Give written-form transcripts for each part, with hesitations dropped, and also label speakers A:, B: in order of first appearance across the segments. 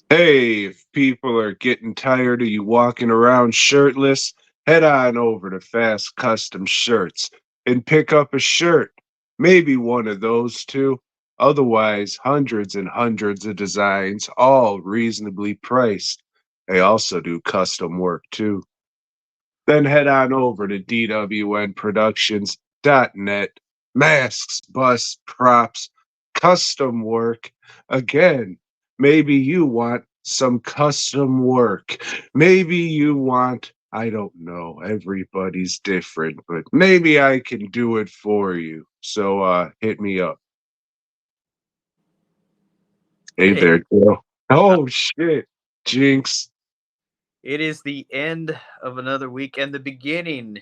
A: Hey, if people are getting tired of you walking around shirtless, head on over to Fast Custom Shirts and pick up a shirt. Maybe one of those two. Otherwise, hundreds and hundreds of designs, all reasonably priced. They also do custom work too. Then head on over to dwnproductions.net. Masks, busts, props, custom work. Again, maybe you want some custom work. Maybe you want, I don't know, everybody's different, but maybe I can do it for you. So hit me up. Hey
B: Hey,
A: there, Joe.
B: uh,
A: Oh shit. Jinx.
B: it is the end of another week and the beginning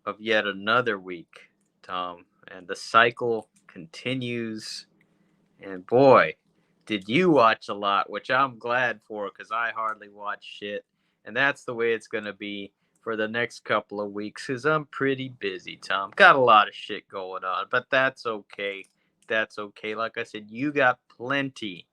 B: of yet another week, Tom. And the cycle continues. And boy, did you watch a lot, which I'm glad for because I hardly watch shit. And that's the way it's going to be for the next couple of weeks because I'm pretty busy, Tom. Got a lot of shit going on, but that's okay. That's okay. Like I said, you got plenty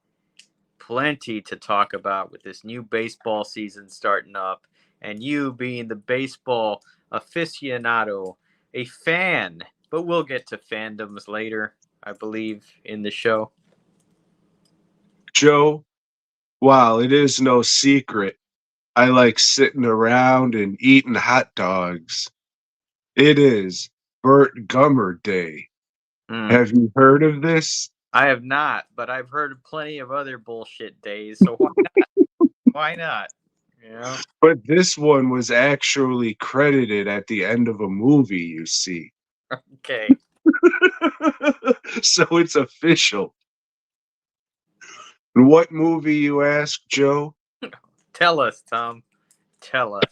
B: to talk about with this new baseball season starting up, and you being the baseball aficionado, a fan. But we'll get to fandoms later, I believe, in the show.
A: Joe, while it is no secret, I like sitting around and eating hot dogs. It is Burt Gummer Day.
B: Mm.
A: Have you heard of this?
B: I have not, but I've heard of plenty of other bullshit days, so why not? You know?
A: But this one was actually credited at the end of a movie, you see.
B: Okay.
A: So it's official. What movie, you ask, Joe?
B: Tell us, Tom. Tell us.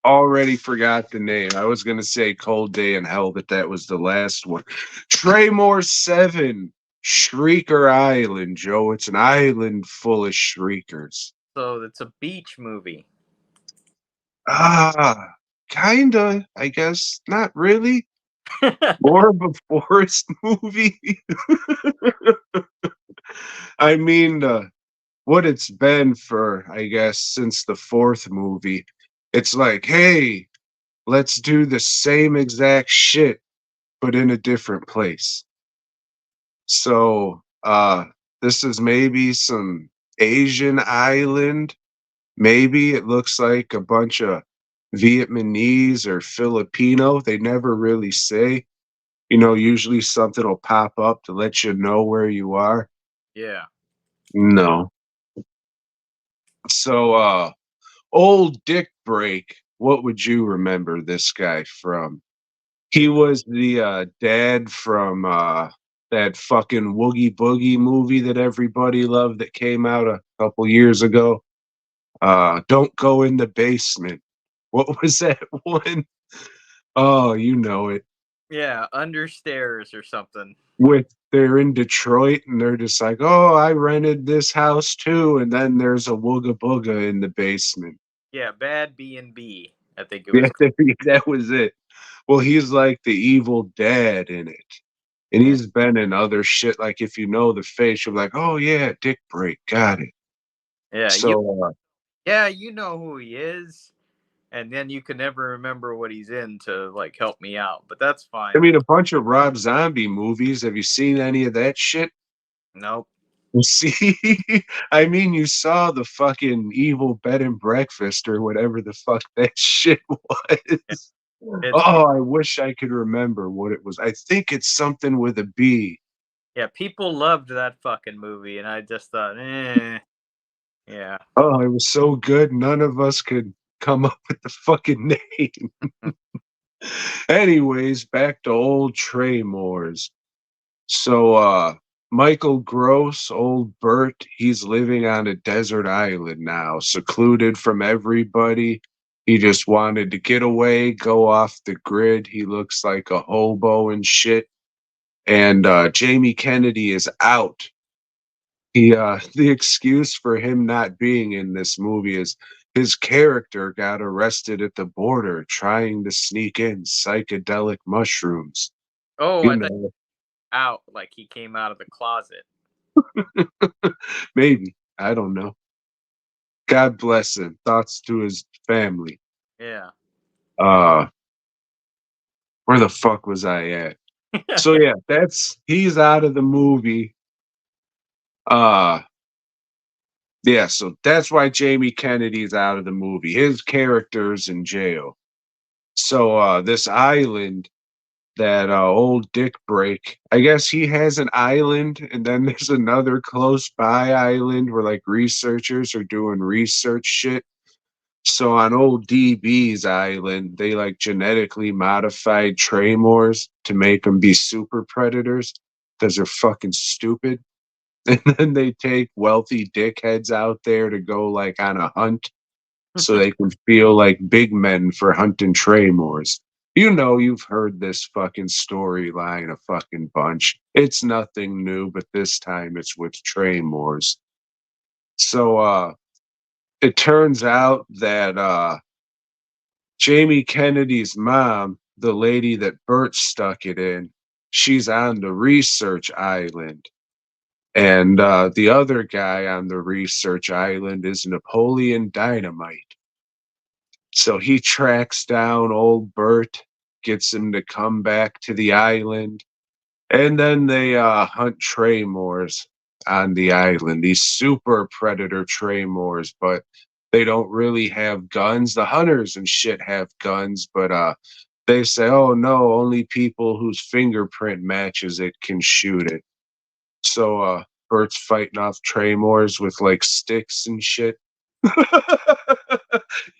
A: Already forgot the name. I was going to say Cold Day in Hell, but that was the last one. Tremors 7, Shrieker Island, Joe. It's an island full of shriekers.
B: So it's a beach movie.
A: Ah, kinda, I guess. Not really. More of a forest movie. I mean, what it's been for, I guess, since the fourth movie. It's like, hey, let's do the same exact shit, but in a different place. So, this is maybe some Asian island. Maybe it looks like a bunch of Vietnamese or Filipino. They never really say. Usually something will pop up to let you know where you are.
B: Yeah.
A: No. So, old Dick Break, what would you remember this guy from? He was the dad from that fucking Woogie Boogie movie that everybody loved that came out a couple years ago. Don't Go in the Basement. What was that one? Oh, you know it.
B: Yeah, understairs or something.
A: With they're in Detroit and they're just like, oh, I rented this house too, and then there's a Wooga Booga in the basement.
B: Yeah, Bad B&B, I think it
A: Yeah,
B: was.
A: that was it. Well, he's like the evil dad in it. And
B: Yeah,
A: he's been in other shit. Like if you know the face, you're like, oh yeah, Dick Break, got it.
B: yeah,
A: So
B: you know who he is, and then you can never remember what he's in to like help me out, but that's
A: I
B: fine.
A: mean, a bunch of Rob Zombie movies. Have you seen any of that shit?
B: Nope.
A: See, I mean, you saw the fucking evil bed and breakfast or whatever the fuck that shit
B: Yeah,
A: was.
B: it's
A: Oh, I wish I could remember what it was. I think it's something with a B.
B: yeah, people loved that fucking movie, and I just thought, yeah,
A: Oh, it was so good. None of us could come up with the fucking name. Anyways, back to old Tremors. So, Michael Gross, old Bert, he's living on a desert island now, secluded from everybody. He just wanted to get away, go off the grid. He looks like a hobo and shit. And Jamie Kennedy is out. The excuse for him not being in this movie is his character got arrested at the border trying to sneak in psychedelic mushrooms.
B: oh,
A: You
B: I thought
A: know,
B: out like he came out of the closet.
A: maybe. I don't know. God bless him. Thoughts to his family.
B: Yeah.
A: Uh, where the fuck was I at? So yeah, he's out of the movie. Uh, yeah, so that's why Jamie Kennedy's out of the movie. His character's in jail. So this island that old Dick Break, I guess he has an island, and then there's another close by island where like researchers are doing research shit. So on old DB's island, they like genetically modified Tremors to make them be super predators because they're fucking stupid. And then they take wealthy dickheads out there to go like on a hunt so they can feel like big men for hunting Tremors. You know, you've heard this fucking storyline a fucking bunch. It's nothing new, but this time it's with Tremors. So it turns out that Jamie Kennedy's mom, the lady that Bert stuck it in, she's on the research island. And the other guy on the research island is Napoleon Dynamite. So he tracks down old Bert, gets him to come back to the island, and then they hunt Tremors on the island. These super predator Tremors, but they don't really have guns. The hunters and shit have guns, but they say, "Oh no, only people whose fingerprint matches it can shoot it." So Bert's fighting off Tremors with like sticks and shit.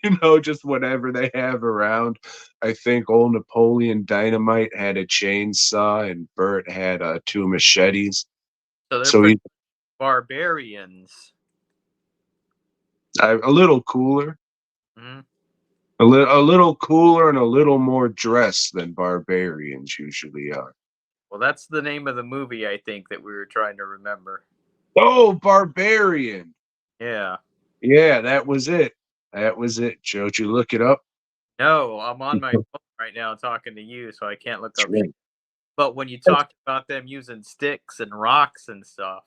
A: You know, just whatever they have around. I think old Napoleon Dynamite had a chainsaw and Bert had two machetes.
B: So they're
A: So
B: pretty
A: he's
B: barbarians.
A: a little cooler,
B: Hmm.
A: a little cooler, and a little more dressed than barbarians usually are.
B: Well, that's the name of the movie, I think, that we were trying to remember.
A: Oh, Barbarian!
B: Yeah.
A: Yeah, that was it. That was it. Joe, did you look it up?
B: No, I'm on my phone right now talking to you, so I can't look
A: That's
B: up
A: right.
B: shit. But when you
A: That's
B: talked about them using sticks and rocks and stuff,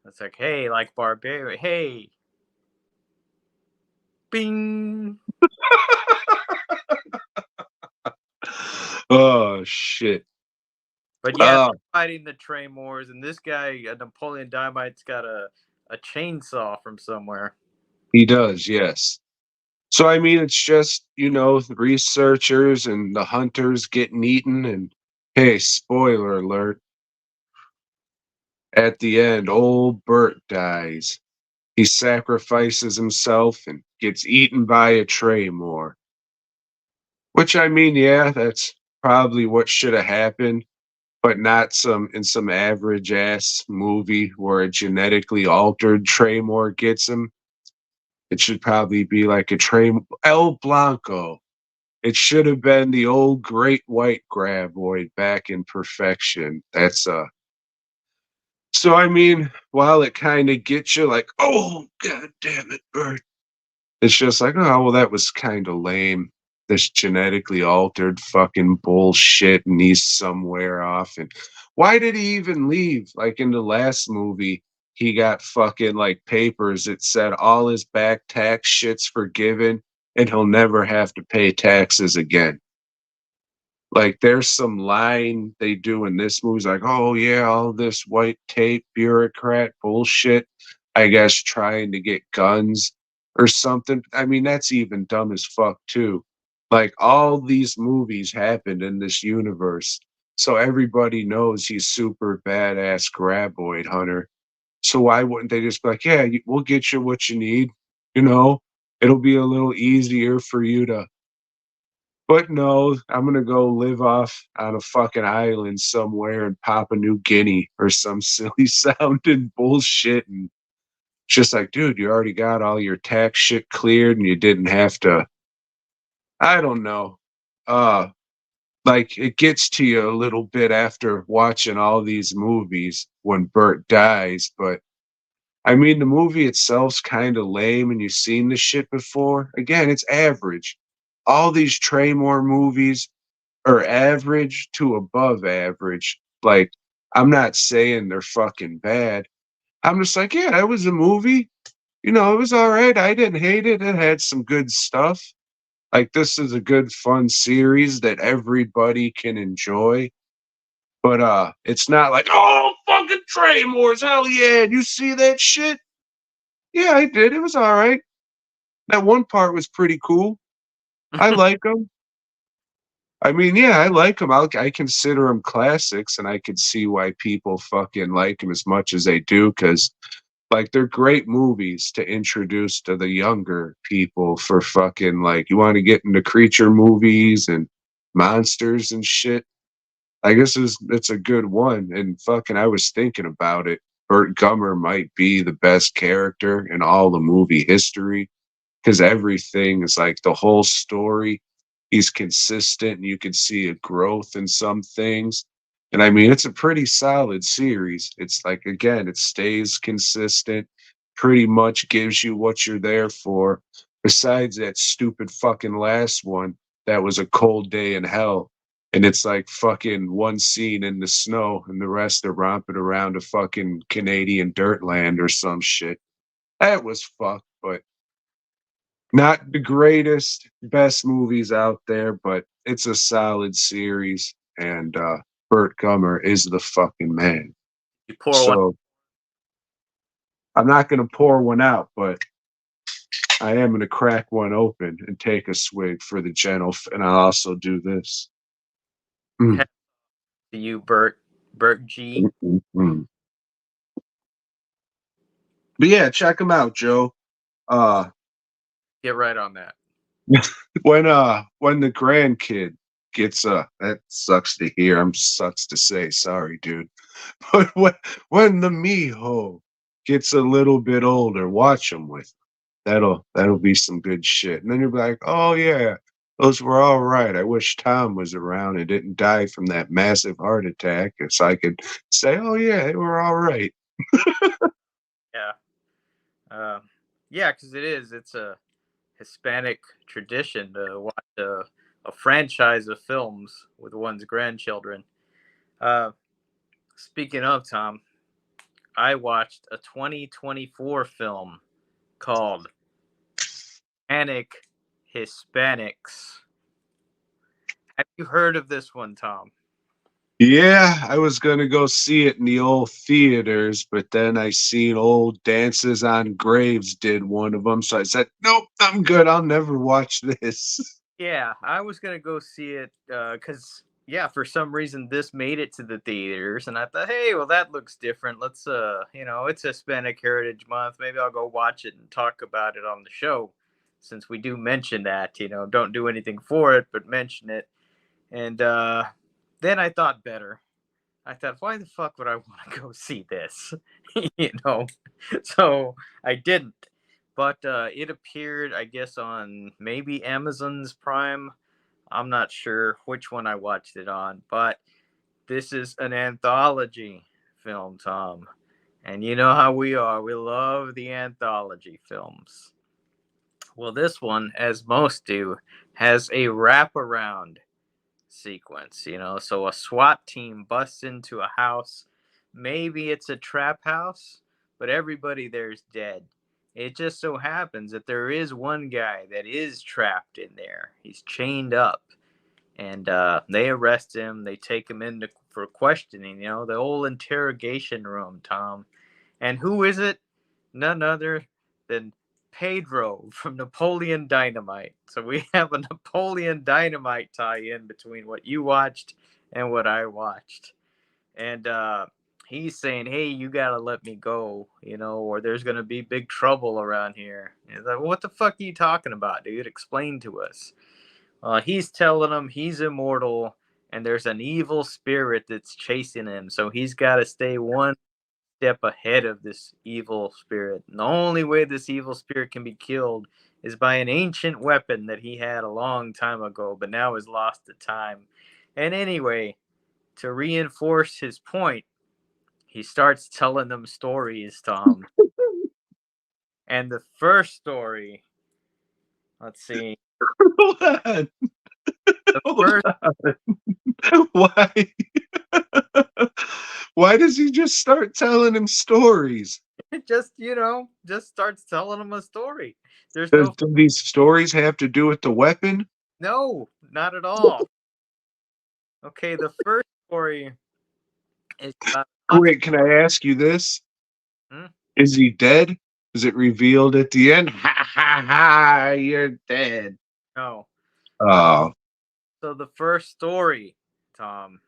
B: it's like, hey, like barbarian, hey, bing.
A: oh shit.
B: But yeah,
A: Uh,
B: they're fighting the Tremors, and this guy, Napoleon Dynamite's got a chainsaw from somewhere.
A: he does, yes. So I mean, it's just the researchers and the hunters getting eaten, and hey, spoiler alert! At the end, old Bert dies. He sacrifices himself and gets eaten by a Tremor. Which I mean, yeah, that's probably what should have happened, but not some average ass movie where a genetically altered Tremor gets him. It should probably be like a Tremor El Blanco. It should have been the old great white graboid back in perfection. That's so I mean, while it kind of gets you like, oh god damn it, Bert. It's just like, oh well, that was kind of lame. This genetically altered fucking bullshit, and he's somewhere off. And why did he even leave? Like in the last movie, he got fucking like papers that said all his back tax shit's forgiven, and he'll never have to pay taxes again. Like there's some line they do in this movie. It's like, oh yeah, all this white tape bureaucrat bullshit. I guess trying to get guns or something. I mean, that's even dumb as fuck too. Like all these movies happened in this universe. So everybody knows he's super badass graboid hunter. So why wouldn't they just be like, yeah, we'll get you what you need. You know, it'll be a little easier for you to but no, I'm gonna go live off on a fucking island somewhere in Papua New Guinea or some silly sounding bullshit. And just like, dude, you already got all your tax shit cleared and you didn't have to. I don't know. Uh, like it gets to you a little bit after watching all these movies when Bert dies. But I mean, the movie itself's kind of lame and you've seen this shit before. Again, it's average. All these Tremor movies or average to above average. Like, I'm not saying they're fucking bad. I'm just like, yeah, that was a movie. it was all right. I didn't hate it. It had some good stuff. Like, this is a good, fun series that everybody can enjoy. But it's not like, oh, fucking Tremors, hell yeah, you see that shit? Yeah, I did. It was all right. That one part was pretty cool. I like them. I mean, yeah, I like them. I consider them classics, and I can see why people fucking like them as much as they do, because like they're great movies to introduce to the younger people for fucking like you want to get into creature movies and monsters and shit. I guess it's a good one. And fucking, I was thinking about it. Burt Gummer might be the best character in all the movie history because everything is like the whole story. He's consistent, and you can see a growth in some things. And I mean, it's a pretty solid series. It's like, again, it stays consistent, pretty much gives you what you're there for. Besides that stupid fucking last one, that was a cold day in hell. And it's like fucking one scene in the snow, and the rest are romping around a fucking Canadian dirt land or some shit. That was fucked, but not the greatest, best movies out there, but it's a solid series, and Burt Gummer is the fucking man.
B: You pour one.
A: So I'm not going to pour one out, but I am going to crack one open and take a swig for the gentle, and I'll also do this. Mm,
B: To you, Bert G.
A: mm. But yeah, check them out, Joe. Uh,
B: Get right on that.
A: when the grandkid gets that sucks to hear. I'm sucks to say, sorry, dude. But when the mijo gets a little bit older, watch him with. That'll be some good shit. And then you'll be like, oh yeah, those were all right. I wish Tom was around and didn't die from that massive heart attack, so I could say, oh yeah, they were all right.
B: Yeah. Yeah, because it's a Hispanic tradition to watch a franchise of films with one's grandchildren. Uh, Speaking of Tom, I watched a 2024 film called Satanic Hispanics. Have you heard of this one, Tom?
A: Yeah, I was gonna go see it in the old theaters, but then I seen old Dances on Graves did one of them, so I said, "Nope, I'm good. I'll never watch this."
B: Yeah, I was gonna go see it because yeah, for some reason this made it to the theaters, and I thought, hey, well that looks different. Let's it's Hispanic Heritage Month. Maybe I'll go watch it and talk about it on the show, since we do mention that. Don't do anything for it, but mention it. And then I thought better. I thought, why the fuck would I want to go see this? you know, so I didn't. But it appeared, I guess, on maybe Amazon's Prime. I'm not sure which one I watched it on, but this is an anthology film, Tom. And you know how we are. We love the anthology films. Well, this one, as most do, has a wraparound sequence, So a SWAT team busts into a house. Maybe it's a trap house, but everybody there's dead. It just so happens that there is one guy that is trapped in there. He's chained up, and they arrest him. They take him in for questioning. The old interrogation room, Tom. And who is it? None other than Pedro from Napoleon Dynamite. So we have a Napoleon Dynamite tie-in between what you watched and what I watched. And he's saying, hey, you gotta let me go, or there's gonna be big trouble around here. And he's like, what the fuck are you talking about, dude? Explain to us. He's telling him he's immortal and there's an evil spirit that's chasing him. So he's got to stay one step ahead of this evil spirit. And the only way this evil spirit can be killed is by an ancient weapon that he had a long time ago, but now is lost to time. And anyway, to reinforce his point, he starts telling them stories, Tom. And the first story, let's see,
A: Hold on.
B: the
A: Hold
B: first
A: on. Why? Why does he just start telling him stories?
B: just just starts telling him a story. There's
A: Do
B: no
A: these stories have to do with the weapon?
B: no, not at all. Okay, the first story is about
A: Wait, can I ask you this?
B: hmm?
A: Is he dead? Is it revealed at the end? Ha ha ha! You're dead.
B: No. Uh,
A: Oh,
B: so the first story, Tom,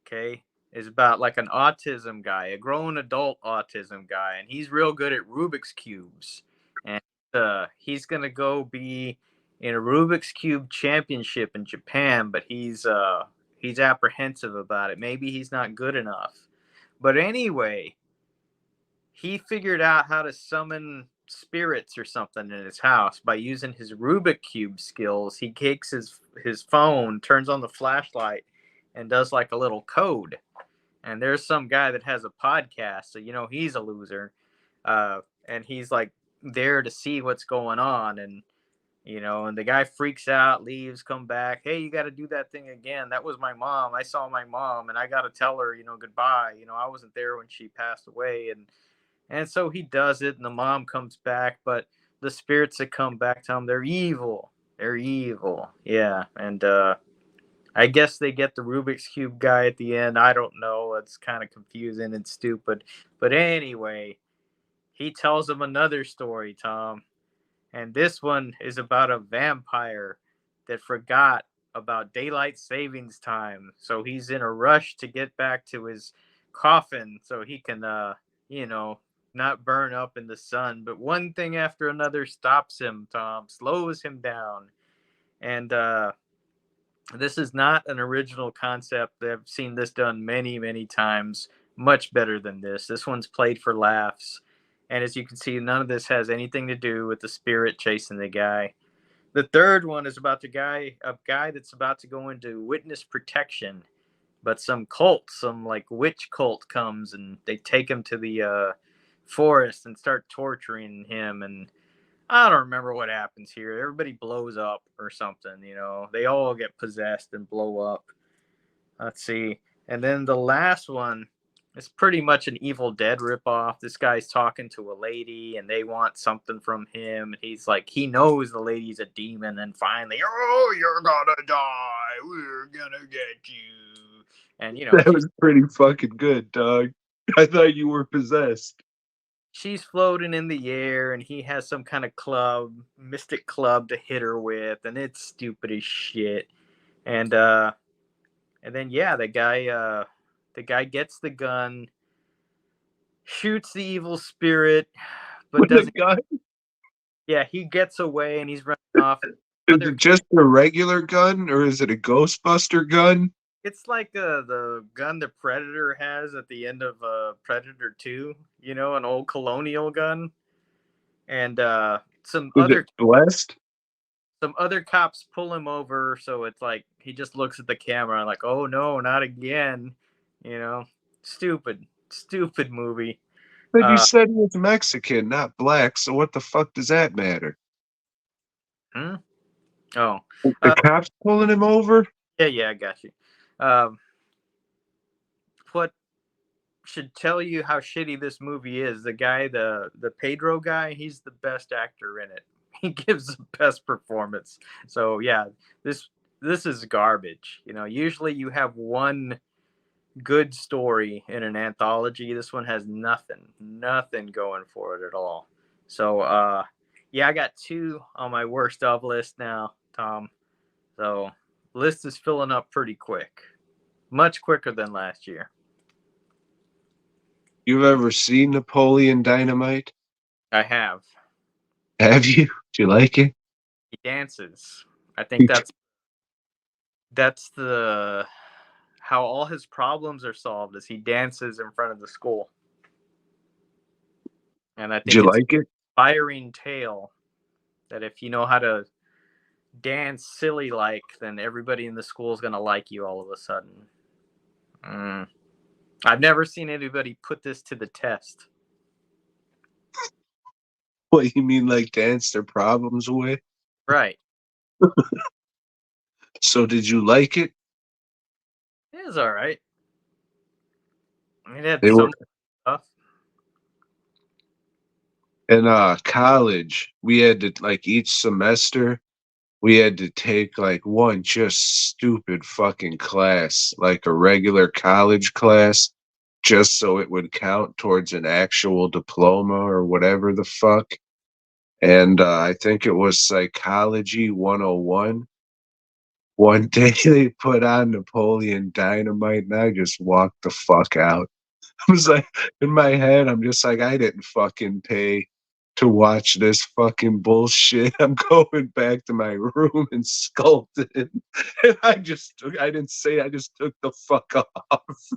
B: okay, is about like an autism guy, a grown adult autism guy, and he's real good at Rubik's cubes, and he's gonna go be in a Rubik's cube championship in Japan, but he's apprehensive about it. Maybe he's not good enough. But anyway, he figured out how to summon spirits or something in his house by using his Rubik cube skills. He takes his phone, turns on the flashlight, and does like a little code. And there's some guy that has a podcast, so he's a loser, and he's like there to see what's going on, and the guy freaks out, leaves, come back. Hey, you got to do that thing again. That was my mom. I saw my mom, and I got to tell her, goodbye. I wasn't there when she passed away, and so he does it, and the mom comes back, but the spirits that come back tell him they're evil. They're evil. Yeah. And I guess they get the Rubik's Cube guy at the end. I don't know. It's kind of confusing and stupid. But anyway, he tells him another story, Tom. And this one is about a vampire that forgot about daylight savings time. So he's in a rush to get back to his coffin so he can, you know, not burn up in the sun. But one thing after another stops him, Tom, slows him down. And this is not an original concept. I've seen this done many, many times, much better than this. This one's played for laughs. And as you can see, none of this has anything to do with the spirit chasing the guy. The third one is about a guy that's about to go into witness protection, but some cult, some like witch cult comes and they take him to the forest and start torturing him. And I don't remember what happens here. Everybody blows up or something. They all get possessed and blow up. Let's see. And then the last one is pretty much an Evil Dead ripoff. This guy's talking to a lady and they want something from him. And he's like, he knows the lady's a demon. And finally, oh, you're gonna die. We're gonna get you. And,
A: that was pretty fucking good, dog. I thought you were possessed.
B: she's floating in the air and he has some kind of mystic club to hit her with. And it's stupid as shit. And then yeah, the guy gets the gun, shoots the evil spirit, but
A: With a
B: doesn't.
A: gun?
B: Yeah, he gets away and he's running off.
A: Is
B: Other,
A: it just a regular gun or is it a Ghostbuster gun?
B: it's like the gun the Predator has at the end of Predator 2. An old colonial gun, and some
A: Is it
B: other
A: blessed?
B: some other cops pull him over. So it's like he just looks at the camera like, oh no, not again. You know, stupid movie.
A: But you
B: Uh,
A: said he was Mexican, not black, so what the fuck does that matter?
B: hmm? Oh,
A: The
B: uh,
A: cops pulling him over?
B: yeah, I got you. Um, what should tell you how shitty this movie is? The guy, the Pedro guy, he's the best actor in it. He gives the best performance. So yeah, this is garbage. Usually you have one good story in an anthology. This one has nothing going for it at all. So yeah, I got two on my worst of list now, Tom. So list is filling up pretty quick, much quicker than last year.
A: You've ever seen Napoleon Dynamite?
B: I have.
A: Have you? Do you like it?
B: He dances. I think that's the how all his problems are solved is he dances in front of the school. And I
A: Did
B: think
A: you
B: it's
A: like it?
B: an inspiring tale that if you know how to dance silly like, then everybody in the school is gonna like you all of a sudden. I've never seen anybody put this to the test.
A: What you mean, like dance their problems away?
B: Right.
A: So did you like it?
B: It was all right. It had
A: They were
B: some stuff.
A: In college, we had to like each semester we had to take like one just stupid fucking class, like a regular college class, just so it would count towards an actual diploma or whatever the fuck. And I think it was Psychology 101. One day they put on Napoleon Dynamite and I just walked the fuck out. I was like, in my head, I'm just like, I didn't fucking pay to watch this fucking bullshit. I'm going back to my room and sculpting. And I didn't say, I just took the fuck off.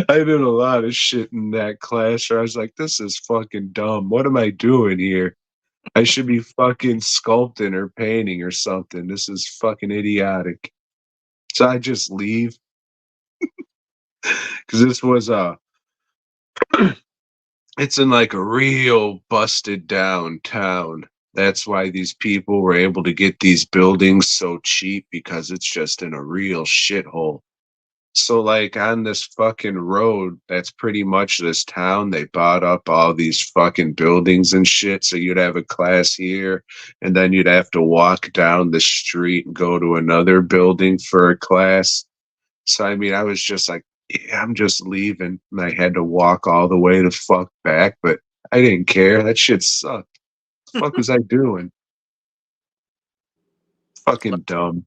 A: I did a lot of shit in that class where I was like, this is fucking dumb. What am I doing here? I should be fucking sculpting or painting or something. This is fucking idiotic. So I just leave because this was it's in like a real busted down town. That's why these people were able to get these buildings so cheap because it's just in a real shithole. So like on this fucking road, that's pretty much this town. They bought up all these fucking buildings and shit. So you'd have a class here, and then you'd have to walk down the street and go to another building for a class. So I mean, I was just like, yeah, I'm just leaving, and I had to walk all the way the fuck back, but I didn't care. That shit sucked. The fuck was I doing? Fucking dumb.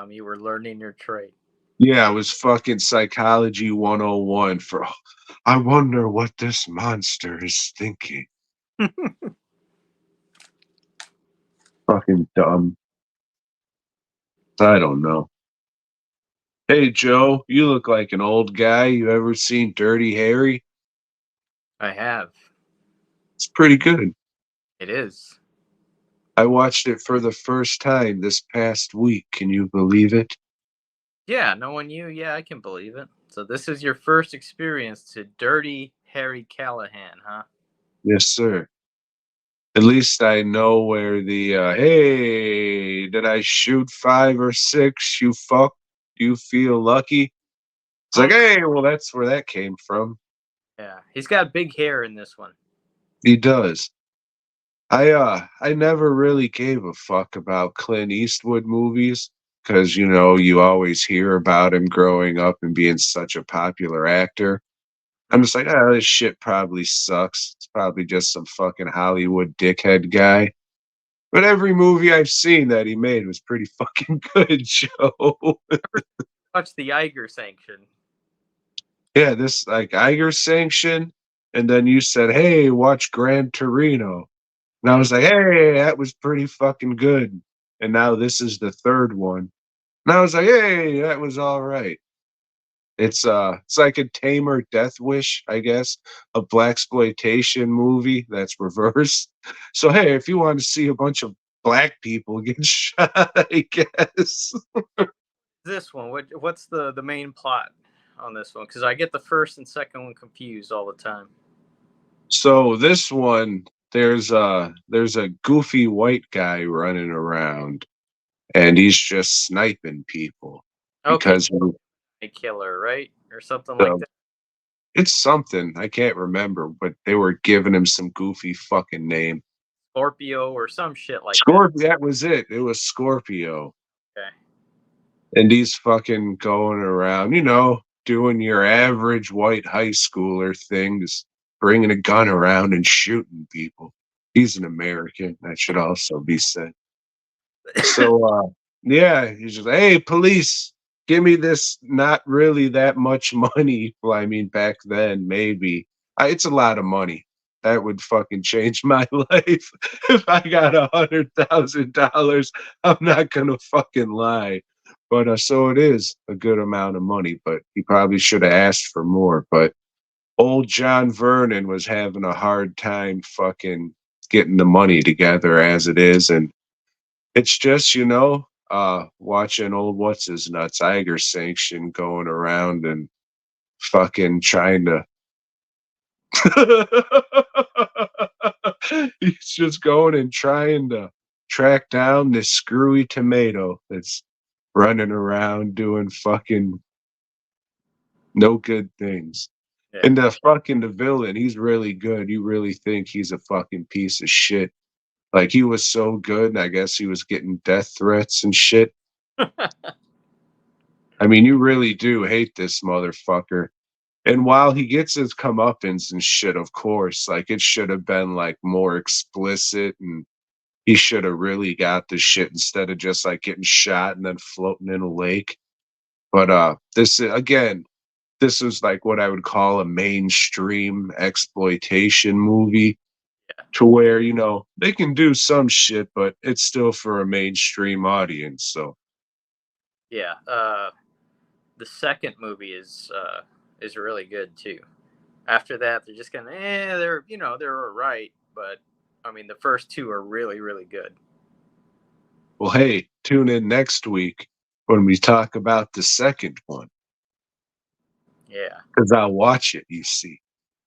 B: You were learning your trade.
A: Yeah, I was fucking Psychology 101 for I wonder what this monster is thinking. Fucking dumb. I don't know. Hey Joe, you look like an old guy. You ever seen Dirty Harry?
B: I have.
A: It's pretty good.
B: It is.
A: I watched it for the first time this past week. Can you believe it?
B: Yeah, knowing you, yeah, I can believe it. So this is your first experience to Dirty Harry Callahan, huh?
A: Yes, sir. At least I know where the hey, did I shoot 5 or 6? You fuck. You feel lucky? It's like,
B: Punk.
A: hey, well, that's where that came from.
B: Yeah, he's got big hair in this one.
A: He does. I never really gave a fuck about Clint Eastwood movies because you always hear about him growing up and being such a popular actor. I'm just like, oh, this shit probably sucks. It's probably just some fucking Hollywood dickhead guy. But every movie I've seen that he made was pretty fucking good, Joe.
B: Watch the Iger sanction.
A: Yeah, this like Iger sanction, and then you said, "Hey, watch Gran Torino," and I was like, "Hey, that was pretty fucking good." And now this is the third one, and I was like, "Hey, that was all right." It's like a tamer Death Wish, I guess, a blaxploitation movie that's reversed. So hey, if you want to see a bunch of black people get shot, I guess.
B: This one, what's the main plot on this one? Because I get the first and second one confused all the time.
A: So this one, there's a goofy white guy running around, and he's just sniping people
B: Okay,
A: because
B: a killer, right, or something like
A: uh,
B: that.
A: it's something I can't remember, but they were giving him some goofy fucking name.
B: Scorpio or some shit like that.
A: Scorpio, that was it. It was Scorpio,
B: Okay.
A: and he's fucking going around, doing your average white high schooler thing, just bringing a gun around and shooting people. He's an American. That should also be said. So yeah, he's just like, hey, police, give me this not really that much money. Well, I mean, back then, maybe. It's a lot of money. That would fucking change my life. If I got $100,000, I'm not gonna fucking lie. But so it is a good amount of money, but he probably should have asked for more. But old John Vernon was having a hard time fucking getting the money together as it is, and it's just, watching old what's his nuts, Iger Sanction going around and fucking trying to he's just going and trying to track down this screwy tomato that's running around doing fucking no good things.
B: Yeah.
A: And the villain, he's really good. You really think he's a fucking piece of shit. Like, he was so good, and I guess he was getting death threats and shit. I mean, you really do hate this motherfucker. And while he gets his comeuppance and shit, of course, like, it should have been, like, more explicit, and he should have really got the shit instead of just, like, getting shot and then floating in a lake. But, this was, like, what I would call a mainstream exploitation movie to where, they can do some shit, but it's still for a mainstream audience, so
B: Yeah. The second movie is really good too. After that, they're just kind of they're all right, but I mean the first two are really really good.
A: well, hey, tune in next week when we talk about the second one,
B: Yeah.
A: because 'cause I'll watch it, you see.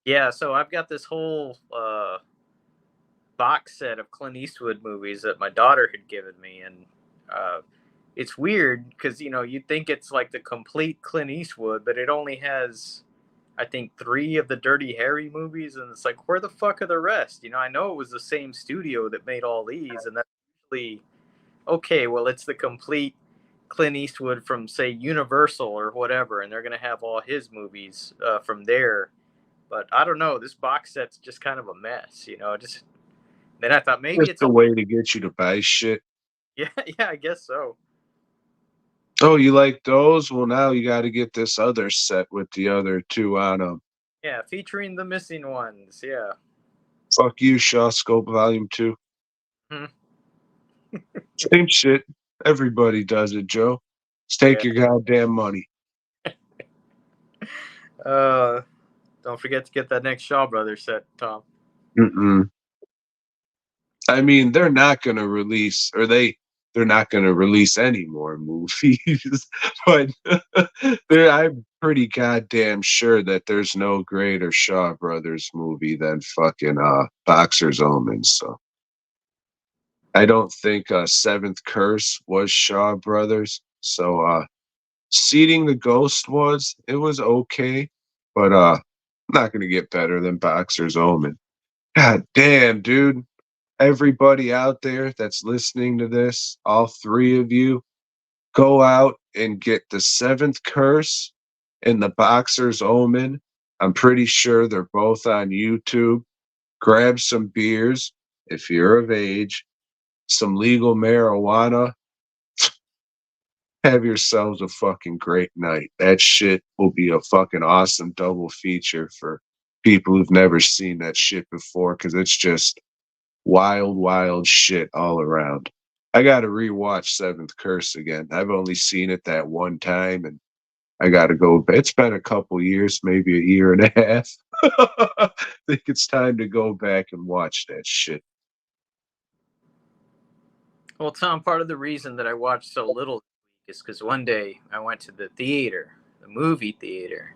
B: Yeah, so I've got this whole box set of Clint Eastwood movies that my daughter had given me, and uh, it's weird because you'd think it's like the complete Clint Eastwood, but it only has I think three of the Dirty Harry movies, and it's like where the fuck are the rest? I know it was the same studio that made all these, and that's usually okay. Well, it's the complete Clint Eastwood from say Universal or whatever, and they're gonna have all his movies from there. But I don't know. This box set's just kind of a mess. Just then I thought maybe
A: Just
B: it's
A: a
B: all.
A: way to get you to buy shit.
B: Yeah, yeah, I guess so.
A: Oh, you like those? Well, now you gotta get this other set with the other 2 on 'em.
B: Yeah, featuring the missing ones. Yeah.
A: Fuck you, Shaw Scope Volume 2.
B: Hmm.
A: Same shit. Everybody does it, Joe. Just take
B: Yeah.
A: your goddamn money.
B: Uh, don't forget to get that next Shaw Brothers set, Tom.
A: Mm-mm. I mean, they're not gonna release or they're not gonna release any more movies, but I'm pretty goddamn sure that there's no greater Shaw Brothers movie than fucking, Boxer's Omen, so I don't think, Seventh Curse was Shaw Brothers, so, Seeding the Ghost it was okay, but, not gonna get better than Boxer's Omen. God damn, dude. Everybody out there that's listening to this, all 3 of you, go out and get the Seventh Curse and the Boxer's Omen. I'm pretty sure they're both on YouTube. Grab some beers if you're of age, some legal marijuana. Have yourselves a fucking great night. That shit will be a fucking awesome double feature for people who've never seen that shit before because it's just wild, wild shit all around. I gotta rewatch Seventh Curse again. I've only seen it that one time, and I gotta go. It's been a couple years, maybe a year and a half. I think it's time to go back and watch that shit.
B: Well, Tom, part of the reason that I watched so little is because one day I went to the theater, the movie theater,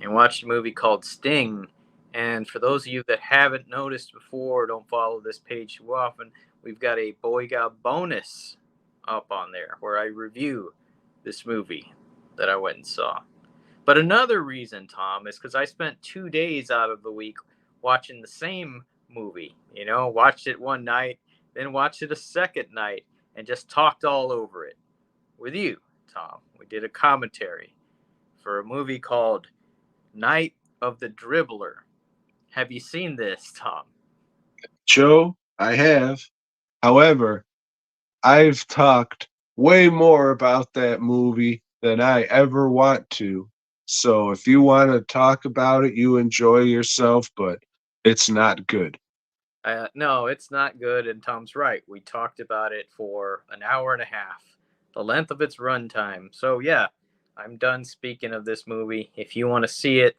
B: and watched a movie called Sting. And for those of you that haven't noticed before, don't follow this page too often, we've got a BOYGOB bonus up on there where I review this movie that I went and saw. But another reason, Tom, is because I spent 2 days out of the week watching the same movie. Watched it one night, then watched it a second night, and just talked all over it with you, Tom. We did a commentary for a movie called Night of the Dribbler. Have you seen this, Tom?
A: Joe, I have. However, I've talked way more about that movie than I ever want to. So if you want to talk about it, you enjoy yourself, but it's not good.
B: No, it's not good, and Tom's right. We talked about it for an hour and a half, the length of its runtime. So, yeah, I'm done speaking of this movie. If you want to see it,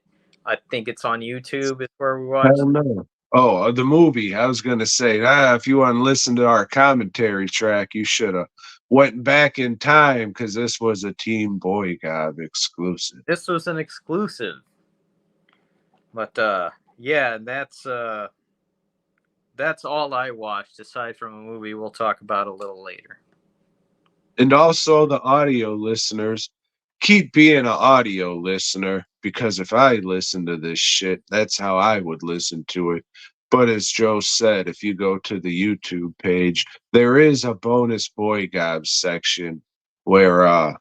B: I think it's on YouTube, is where we
A: I
B: watched.
A: don't know. Oh, the movie. I was gonna say, if you want to listen to our commentary track, you should have went back in time because this was a Team Boy Gob exclusive.
B: This was an exclusive. But, yeah, that's all I watched, aside from a movie we'll talk about a little later.
A: And also the audio listeners, keep being an audio listener, because if I listen to this shit, that's how I would listen to it. But as Joe said, if you go to the YouTube page, there is a bonus Boy Gob section where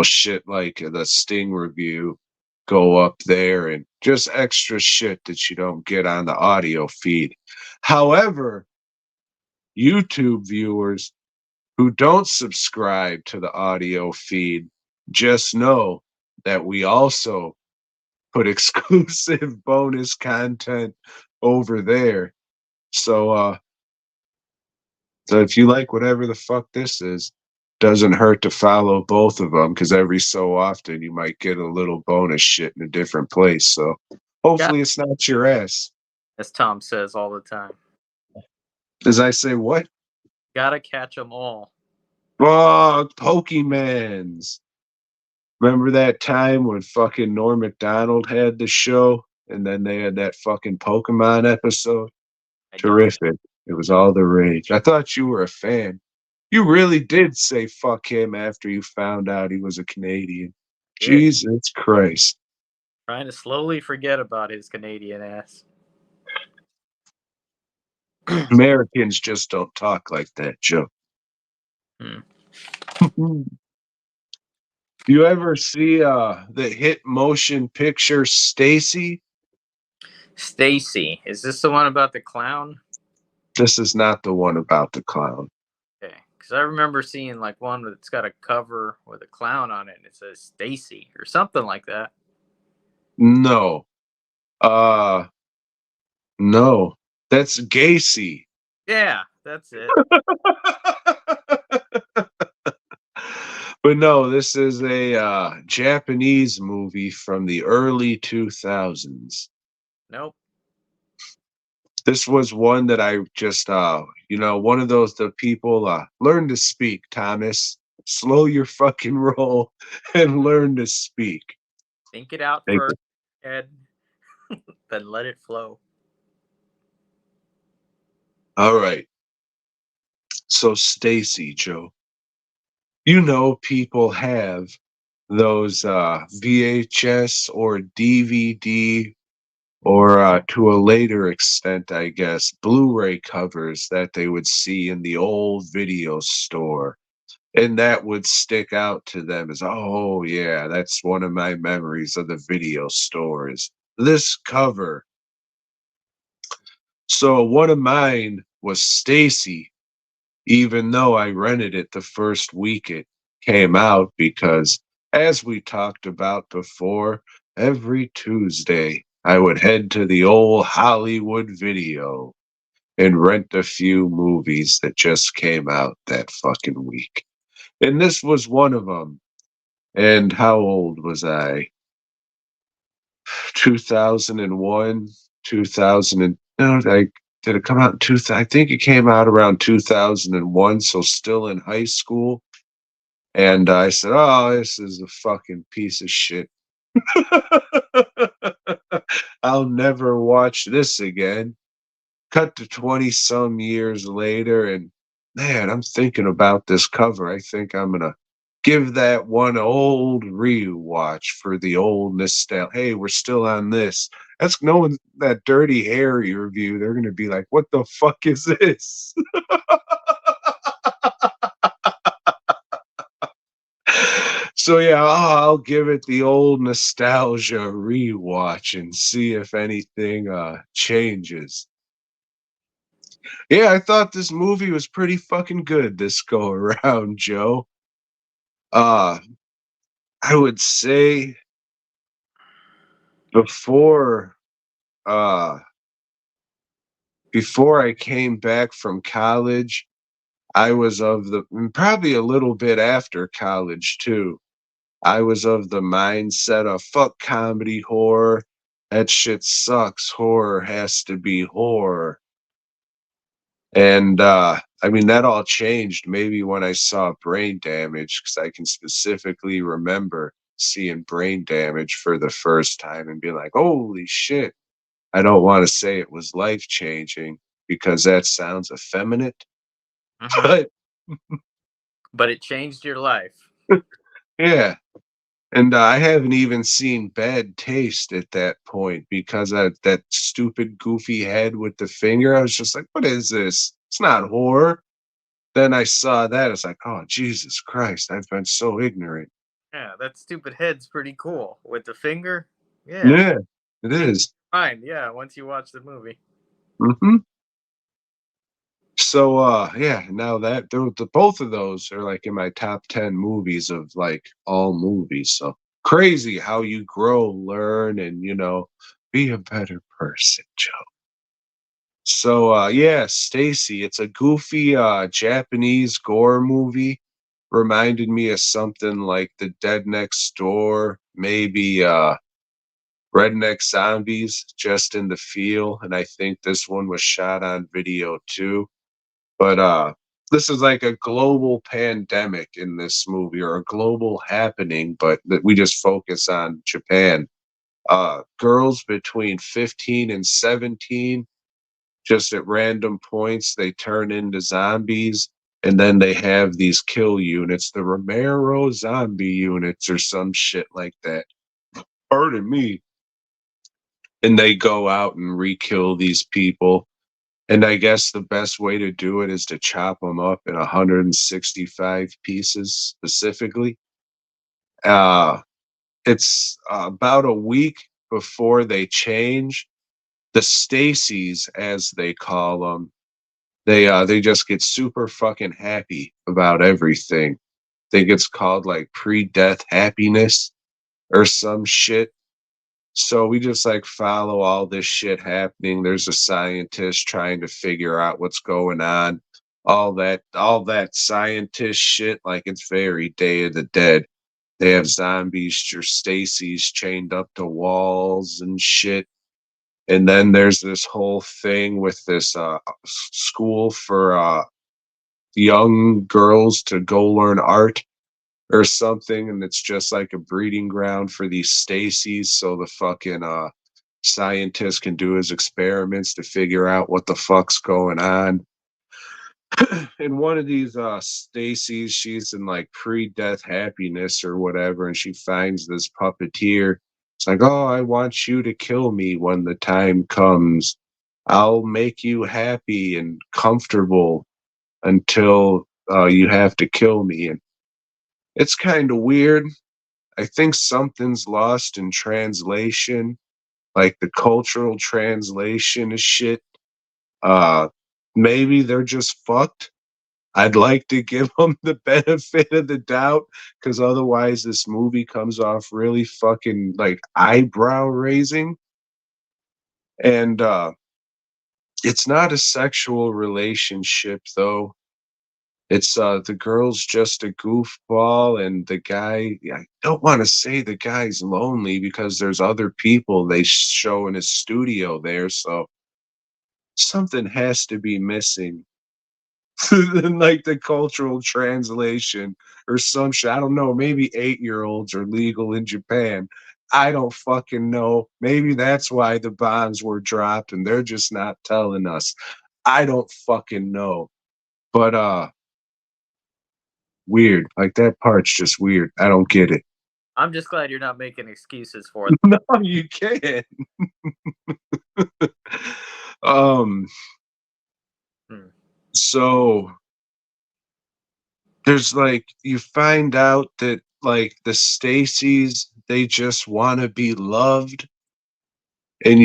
A: shit like the Sting review go up there and just extra shit that you don't get on the audio feed. However, YouTube viewers who don't subscribe to the audio feed, just know that we also put exclusive bonus content over there. So if you like whatever the fuck this is, doesn't hurt to follow both of them, because every so often you might get a little bonus shit in a different place. So
B: Got,
A: hopefully it's not your ass.
B: as Tom says all the time,
A: As I say, what?
B: gotta catch them all.
A: Oh, Pokemans. Remember that time when fucking Norm Macdonald had the show and then they had that fucking Pokemon episode?
B: I don't.
A: Terrific. It was all the rage. I thought you were a fan. You really did say fuck him after you found out he was a Canadian.
B: Did.
A: Jesus Christ.
B: Trying to slowly forget about his Canadian ass.
A: Americans just don't talk like that, Joe. You ever see the hit motion picture Stacy?
B: Stacy, is this the one about the clown?
A: This is not the one about the clown.
B: Okay, because I remember seeing like one that's got a cover with a clown on it, and it says Stacy or something like that.
A: No. No. That's Gacy.
B: Yeah, that's it.
A: But no, this is a Japanese movie from the early 2000s.
B: Nope.
A: This was one that I just, one of the people, learn to speak, Thomas. Slow your fucking roll and learn to speak.
B: Think it out
A: Thank
B: first,
A: you.
B: Ed, then let it flow.
A: All right. So, Stacy, Joe, you know people have those VHS or DVD or to a later extent, I guess, Blu-ray covers that they would see in the old video store. And that would stick out to them as, oh, yeah, that's one of my memories of the video store is this cover. So one of mine was Stacy, even though I rented it the first week it came out, because as we talked about before, every Tuesday I would head to the old Hollywood Video and rent a few movies that just came out that fucking week. And this was one of them. And how old was I? 2001, 2000 and no, did it come out in 2000? I think it came out around 2001, so still in high school. And I said, "Oh, this is a fucking piece of shit. I'll never watch this again." Cut to 20 some years later, and man, I'm thinking about this cover. I think I'm gonna give that one old rewatch for the old nostalgia. Hey, we're still on this. That's knowing that Dirty Harry review. They're gonna be like, "What the fuck is this?" So yeah, I'll give it the old nostalgia rewatch and see if anything changes. Yeah, I thought this movie was pretty fucking good this go around, Joe. Uh, I would say before uh before I came back from college, I was of the probably a little bit after college too. I was of the mindset of fuck comedy horror. That shit sucks. Horror has to be horror. And I mean that all changed maybe when I saw Brain Damage, because I can specifically remember seeing Brain Damage for the first time and being like, "Holy shit!" I don't want to say it was life changing because that sounds effeminate,
B: Mm-hmm.
A: but
B: But it changed your life.
A: yeah. And I haven't even seen Bad Taste at that point because that stupid goofy head with the finger. I was just like, "What is this? It's not horror." Then I saw that. It's like, "Oh, Jesus Christ, I've been so ignorant."
B: Yeah, that stupid head's pretty cool with the finger. Yeah,
A: Yeah, it
B: change
A: is.
B: your mind. Yeah, once you watch the movie.
A: Mhm. So, yeah, now that the both of those are, like, in my top 10 movies of, like, all movies, so crazy how you grow, learn, and, be a better person, Joe. So, yeah, Stacy, it's a goofy, Japanese gore movie, reminded me of something like The Dead Next Door, maybe, Redneck Zombies, just in the feel, and I think this one was shot on video too. But, this is like a global pandemic in this movie or a global happening, but that we just focus on Japan. Girls between 15 and 17, just at random points, they turn into zombies, and then they have these kill units, the Romero zombie units or some shit like that. Pardon me. And they go out and re-kill these people. And I guess the best way to do it is to chop them up in 165 pieces specifically. Uh, it's about a week before they change. The Stacys, as they call them, they just get super fucking happy about everything. Think it's called like pre-death happiness or some shit. So we just like follow all this shit happening. There's a scientist trying to figure out what's going on. All that scientist shit, like it's very Day of the Dead. They have zombies or Stacy's chained up to walls and shit. And then there's this whole thing with this school for young girls to go learn art or something, and it's just like a breeding ground for these Stacys, so the fucking scientist can do his experiments to figure out what the fuck's going on. And one of these Stacys, she's in like pre-death happiness or whatever, and she finds this puppeteer. It's like, oh, I want you to kill me when the time comes. I'll make you happy and comfortable until you have to kill me. And it's kind of weird. I think something's lost in translation, like the cultural translation is shit. Uh, Maybe they're just fucked. I'd like to give them the benefit of the doubt because otherwise this movie comes off really fucking like eyebrow raising. And it's not a sexual relationship though. It's the girl's just a goofball, and the guy. I don't want to say the guy's lonely because there's other people they show in his studio there, so something has to be missing in like the cultural translation or some shit. I don't know. Maybe 8-year-olds are legal in Japan. I don't fucking know. Maybe that's why the bombs were dropped and they're just not telling us. I don't fucking know. But weird. Like that part's just weird. I don't get it.
B: I'm just glad you're not making excuses for it.
A: No, you can't. um
B: Hmm.
A: so there's like you find out that like the Stacys, they just want to be loved, and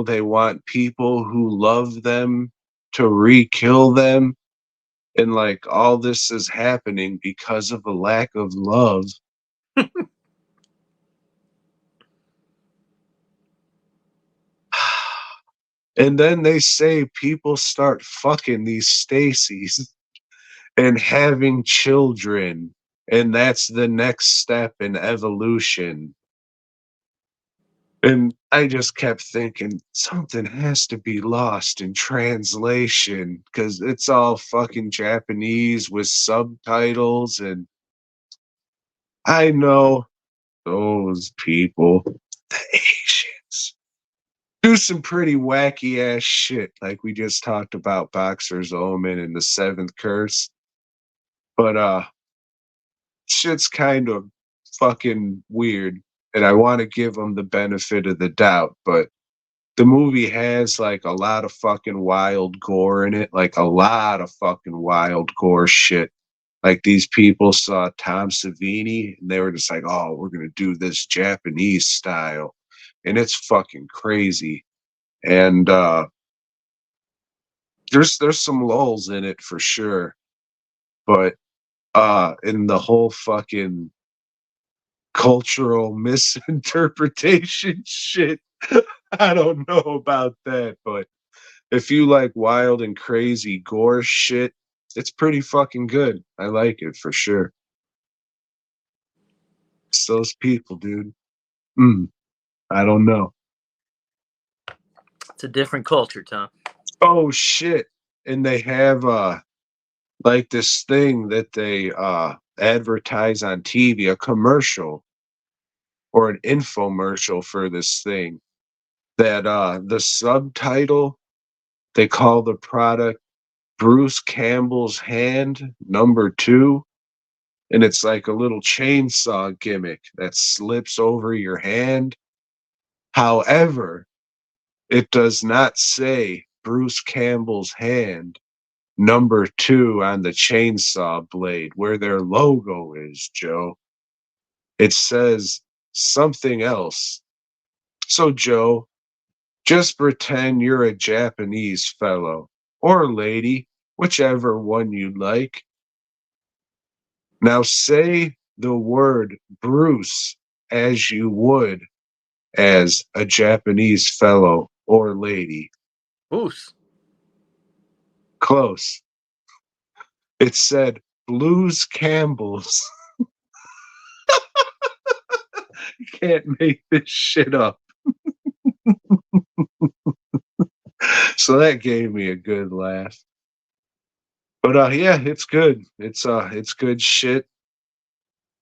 A: they want people who love them to re-kill them, and like all this is happening because of a lack of love. And then they say people start fucking these Stacys and having children, and that's the next step in evolution. And I just kept thinking something has to be lost in translation because it's all fucking Japanese with subtitles. And I know those people, the Asians, do some pretty wacky ass shit, like we just talked about Boxer's Omen and the Seventh Curse. But shit's kind of fucking weird, and I want to give them the benefit of the doubt, but the movie has like a lot of fucking wild gore in it, like a lot of fucking wild gore shit. Like these people saw Tom Savini and they were just like, "Oh, we're gonna do this Japanese style," and it's fucking crazy. And there's some lulls in it for sure, but in the whole fucking cultural misinterpretation shit, I don't know about that, but if you like wild and crazy gore shit, it's pretty fucking good. I like it for sure. It's those people, dude. I don't know.
B: It's a different culture, Tom.
A: Oh shit. And they have like this thing that they advertise on TV, a commercial or an infomercial for this thing that the subtitle they call the product Bruce Campbell's Hand #2, and it's like a little chainsaw gimmick that slips over your hand. However, it does not say Bruce Campbell's Hand #2 on the chainsaw blade where their logo is, Joe. It says something else. So, Joe, just pretend you're a Japanese fellow or lady, whichever one you like. Now say the word Bruce as you would as a Japanese fellow or lady.
B: Goose.
A: Close. It said Blues Campbell's. You can't make this shit up. So that gave me a good laugh. But yeah, it's good. It's good shit.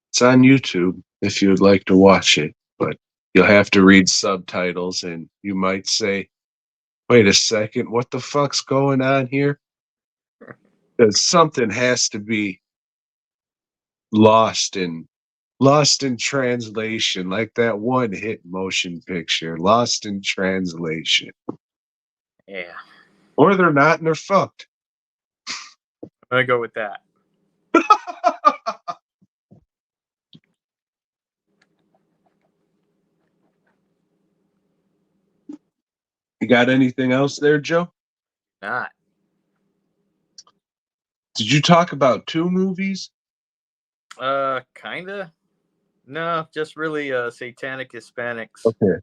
A: It's on YouTube if you would like to watch it, but you'll have to read subtitles and you might say, "Wait a second, what the fuck's going on here?" Because something has to be lost in lost in translation, like that one hit motion picture, Lost in Translation.
B: Yeah.
A: Or they're not and they're fucked.
B: I'm gonna go with that.
A: You got anything else there, Joe?
B: Not.
A: Did you talk about 2 movies?
B: Kinda. No, just really Satanic Hispanics.
A: Okay.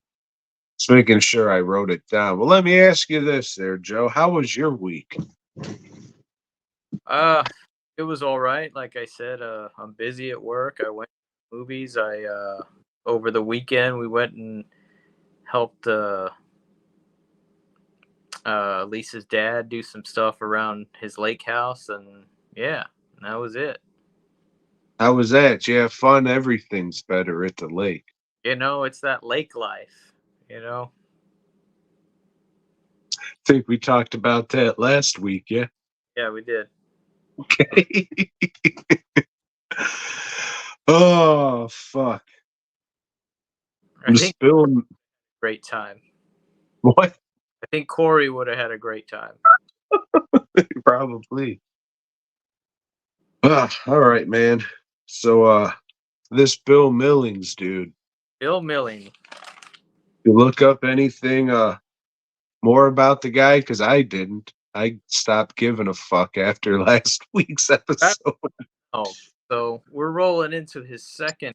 A: Just making sure I wrote it down. Well, let me ask you this there, Joe. How was your week?
B: Uh it was all right. Like I said, I'm busy at work. I went to movies. I over the weekend we went and helped Lisa's dad do some stuff around his lake house, and yeah, that was it.
A: How was that? Did you have fun? Everything's better at the lake.
B: It's that lake life. You know,
A: I think we talked about that last week, yeah?
B: yeah, we did.
A: Okay. Oh, fuck.
B: I
A: I'm
B: think
A: spilling.
B: great time.
A: What?
B: I think Corey would have had a great time.
A: Probably. All right, man. So, this Bill Millings dude,
B: Bill Milling.
A: you look up anything more about the guy? Because I didn't. I stopped giving a fuck after last week's episode.
B: Oh, so we're rolling into his second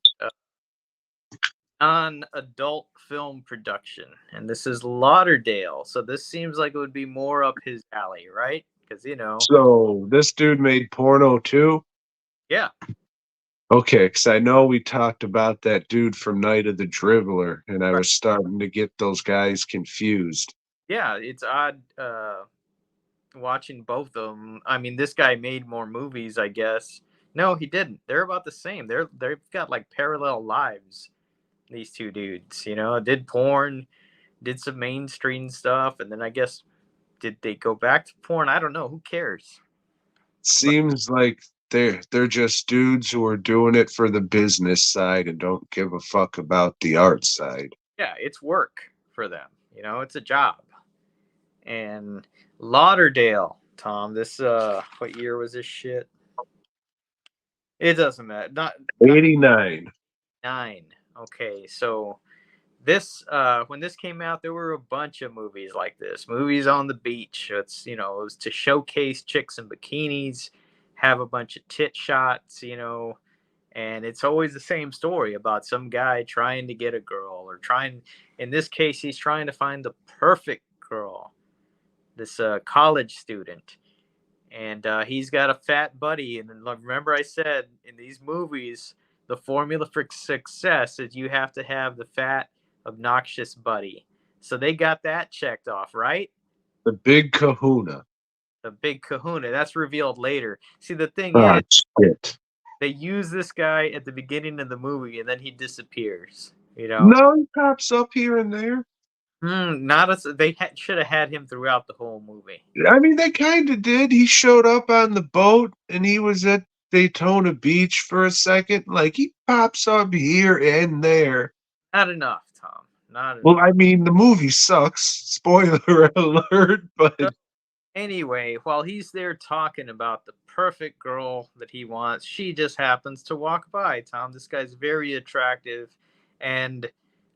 B: non-adult film production, and this is Lauderdale. So this seems like it would be more up his alley, right? Because
A: So, this dude made porno too?
B: yeah,
A: Okay, because I know we talked about that dude from Night of the Dribbler, and I
B: right.
A: was starting to get those guys confused.
B: Yeah, it's odd watching both of them. I mean, this guy made more movies, I guess. No, he didn't. They're about the same. They've got like parallel lives. These two dudes, did porn, did some mainstream stuff, and then I guess did they go back to porn? I don't know. Who cares? But
A: Seems like they're just dudes who are doing it for the business side and don't give a fuck about the art side.
B: Yeah, it's work for them. It's a job. And Lauderdale, Tom, this what year was this shit? It doesn't matter. Not
A: 89.
B: 9. Okay, so this when this came out, there were a bunch of movies like this. Movies on the beach. It was to showcase chicks in bikinis, have a bunch of tit shots, and it's always the same story about some guy trying to get a girl or trying, in this case, he's trying to find the perfect girl, this college student. And he's got a fat buddy. And remember, I said in these movies, the formula for success is you have to have the fat, obnoxious buddy. So they got that checked off, right?
A: The big kahuna.
B: The big kahuna. That's revealed later. See, the thing
A: Oh,
B: is,
A: shit.
B: they use this guy at the beginning of the movie and then he disappears.
A: No, he pops up here and there.
B: Not as they should have had him throughout the whole movie.
A: I mean, they kind of did. He showed up on the boat and he was at Daytona Beach for a second. Like, he pops up here and there.
B: Not enough, Tom. Not enough.
A: Well, I mean, the movie sucks. Spoiler alert, but
B: anyway, while he's there talking about the perfect girl that he wants, she just happens to walk by, Tom. This guy's very attractive. And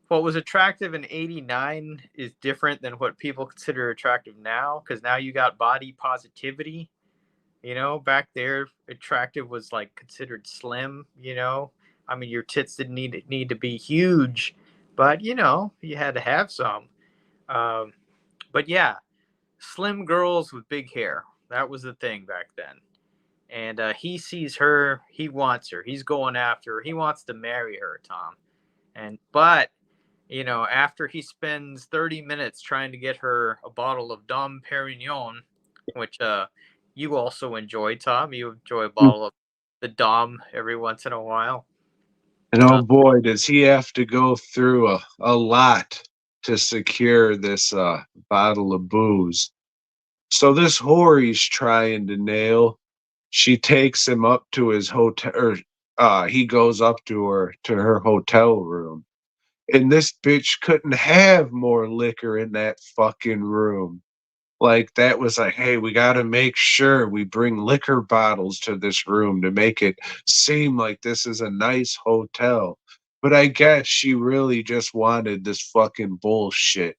B: what was attractive in 89 is different than what people consider attractive now, because now you got body positivity. Back there, attractive was like considered slim. I mean, your tits didn't need to be huge, but you had to have some. But yeah, slim girls with big hair. That was the thing back then. And he sees her. He wants her. He's going after her. He wants to marry her, Tom. But after he spends 30 minutes trying to get her a bottle of Dom Perignon, which you also enjoy, Tom. You enjoy a bottle of the Dom every once in a while.
A: and oh boy, does he have to go through a lot to secure this bottle of booze. So this whore he's trying to nail, she takes him up to his hotel, or he goes up to her hotel room. And this bitch couldn't have more liquor in that fucking room. Like, that was like, hey, we got to make sure we bring liquor bottles to this room to make it seem like this is a nice hotel. But I guess she really just wanted this fucking bullshit.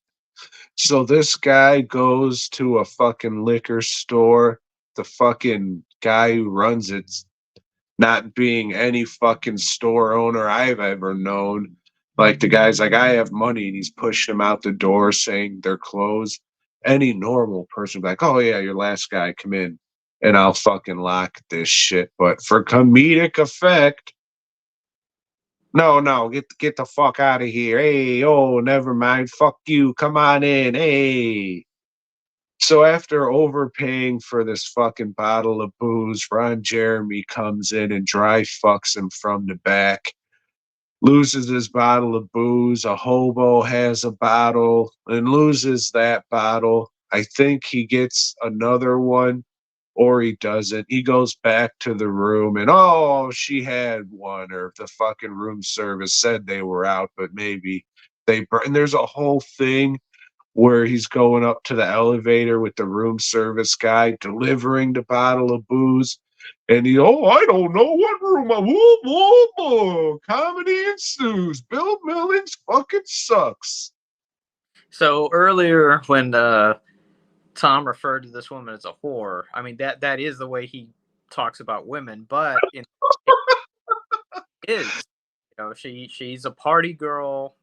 A: So this guy goes to a fucking liquor store. The fucking guy who runs it, not being any fucking store owner I've ever known. Like, the guy's like, I have money, and he's pushing him out the door saying they're closed. Any normal person would be like, oh yeah, your last guy, come in, and I'll fucking lock this shit. But for comedic effect, no, get the fuck out of here. Hey, oh, never mind. Fuck you. Come on in. Hey. So after overpaying for this fucking bottle of booze, Ron Jeremy comes in and dry fucks him from the back, loses his bottle of booze. A hobo has a bottle and loses that bottle. I think he gets another one or he doesn't. He goes back to the room and, oh, she had one, or the fucking room service said they were out, but maybe and there's a whole thing where he's going up to the elevator with the room service guy delivering the bottle of booze. And I don't know what room. Whoa, whoa, whoa. Comedy ensues. Bill Millings fucking sucks.
B: So earlier when Tom referred to this woman as a whore, I mean, that is the way he talks about women, but it is. She's a party girl,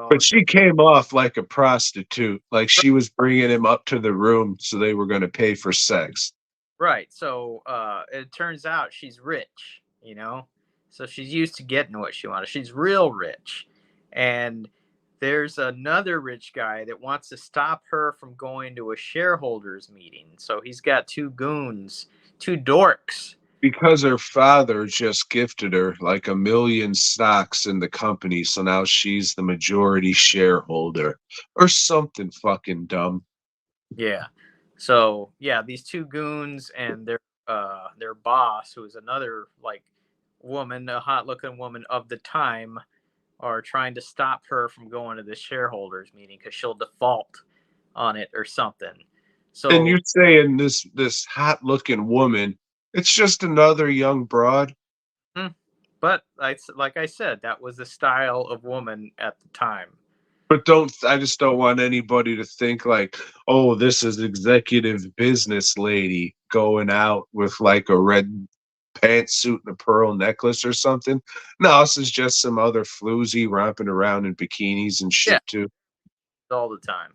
A: But she came off like a prostitute. Like, she was bringing him up to the room so they were going to pay for sex.
B: Right. So it turns out she's rich, so she's used to getting what she wanted. She's real rich. And there's another rich guy that wants to stop her from going to a shareholders meeting. So he's got two goons, two dorks.
A: Because her father just gifted her like 1 million stocks in the company, so now she's the majority shareholder or something fucking dumb.
B: Yeah. So yeah, these two goons, and they're their boss, who is another like woman, a hot looking woman of the time, are trying to stop her from going to the shareholders meeting because she'll default on it or something.
A: And
B: So,
A: you're saying this hot looking woman, it's just another young broad.
B: but like I said, that was the style of woman at the time.
A: But I just don't want anybody to think like, oh, this is executive business lady going out with like a red pantsuit and a pearl necklace or something. No, this is just some other floozy romping around in bikinis and
B: Yeah,
A: shit too.
B: all the time.